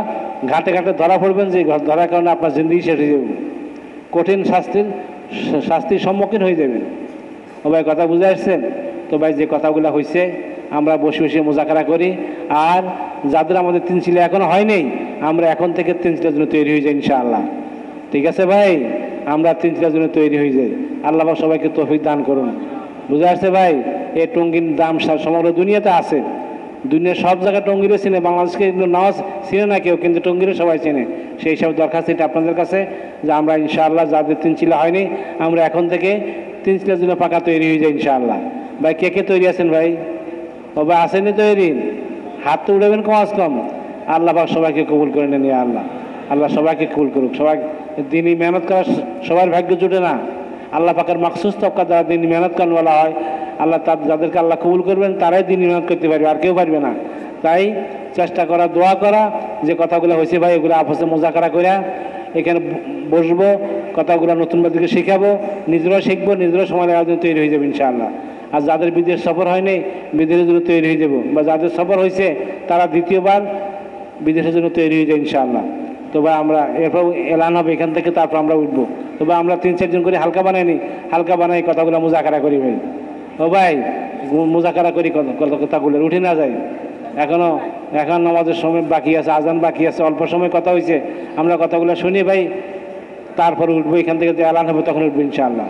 ঘাটে ঘাটে ধরা পড়বেন, যে ধরার কারণে আপনার জিন্দগি শেষ হয়ে যাবে, কঠিন শাস্তির সম্মুখীন হয়ে যাবেন। ও ভাই কথা বুঝে আসছেন তো? ভাই যে কথাগুলো হয়েছে আমরা বসে বসে মোজাকারা করি, আর যাদের আমাদের 3 ছিল এখনো হয়নি, আমরা এখন থেকে 3 ছিলের জন্য তৈরি হয়ে যাই ইনশাআল্লাহ। ঠিক আছে ভাই? আমরা 3 ছিলের জন্য তৈরি হয়ে যাই। আল্লাহ সবাইকে তৌফিক দান করুন। বুঝে আসছে ভাই? এই টঙ্গির দাম সমগ্র দুনিয়াতে আছে, দুনিয়ার সব জায়গায় টঙ্গিরে চিনে, বাংলাদেশকে নাও চিনে না কেউ, কিন্তু টঙ্গিরে সবাই চেনে। সেই হিসাবে দরখাস্ত এটা আপনাদের কাছে যে আমরা ইনশাআল্লাহ যাদের 3 চিলা হয়নি, আমরা এখন থেকে 3 চিলার জন্য পাকা তৈরি হয়ে যায় ইনশাআল্লাহ। ভাই কে কে তৈরি আছেন ভাই? ও ভাই আসেনি তৈরি? হাত তো উঠাবেন কমাস কম। আল্লাহ পাক সবাইকে কবুল করে নেন। আল্লাহ আল্লাহ সবাইকে কবুল করুক। সবাই দিনই মেহনত করার সবার ভাগ্য জুটে না। আল্লাহ পাকের মাখসুস তবকা যারা দিনই মেহনত করেন বলা হয়, আল্লাহ যাদেরকে আল্লাহ কবুল করবেন তারাই দিনই মেহনত করতে পারবে, আর কেউ পারবে না। তাই চেষ্টা করা, দোয়া করা, যে কথাগুলো হয়েছে ভাই এগুলো আপসে মোজাকারা করে এখানে বসবো, কথাগুলো নতুন বাদীকে শেখাবো, নিজেরাও শিখবো, নিজেরাও সময় লাগার জন্য তৈরি হয়ে যাবে ইনশাআল্লাহ। আর যাদের বিদেশ সফর হয়নি বিদেশের জন্য তৈরি হয়ে যাবো, বা যাদের সফর হয়েছে তারা দ্বিতীয়বার বিদেশের জন্য তৈরি হয়ে যায় ইনশাআল্লাহ। তো ভাই আমরা এরপর এলান হবে এখান থেকে, তারপর আমরা উঠবো। তো ভাই আমরা 3-4 জন করে হালকা বানাইনি, হালকা বানাই কথাগুলো মোজাকারা করি ভাই। ও ভাই মোজাকারা করি কথাগুলো, উঠে না যায়। এখন আমাদের সময় বাকি আছে, আজান বাকি আছে, অল্প সময় কথা হয়েছে, আমরা কথাগুলো শুনি ভাই, তারপর উঠবো এখান থেকে, যে এলান হবে তখন উঠবো ইনশাআল্লাহ।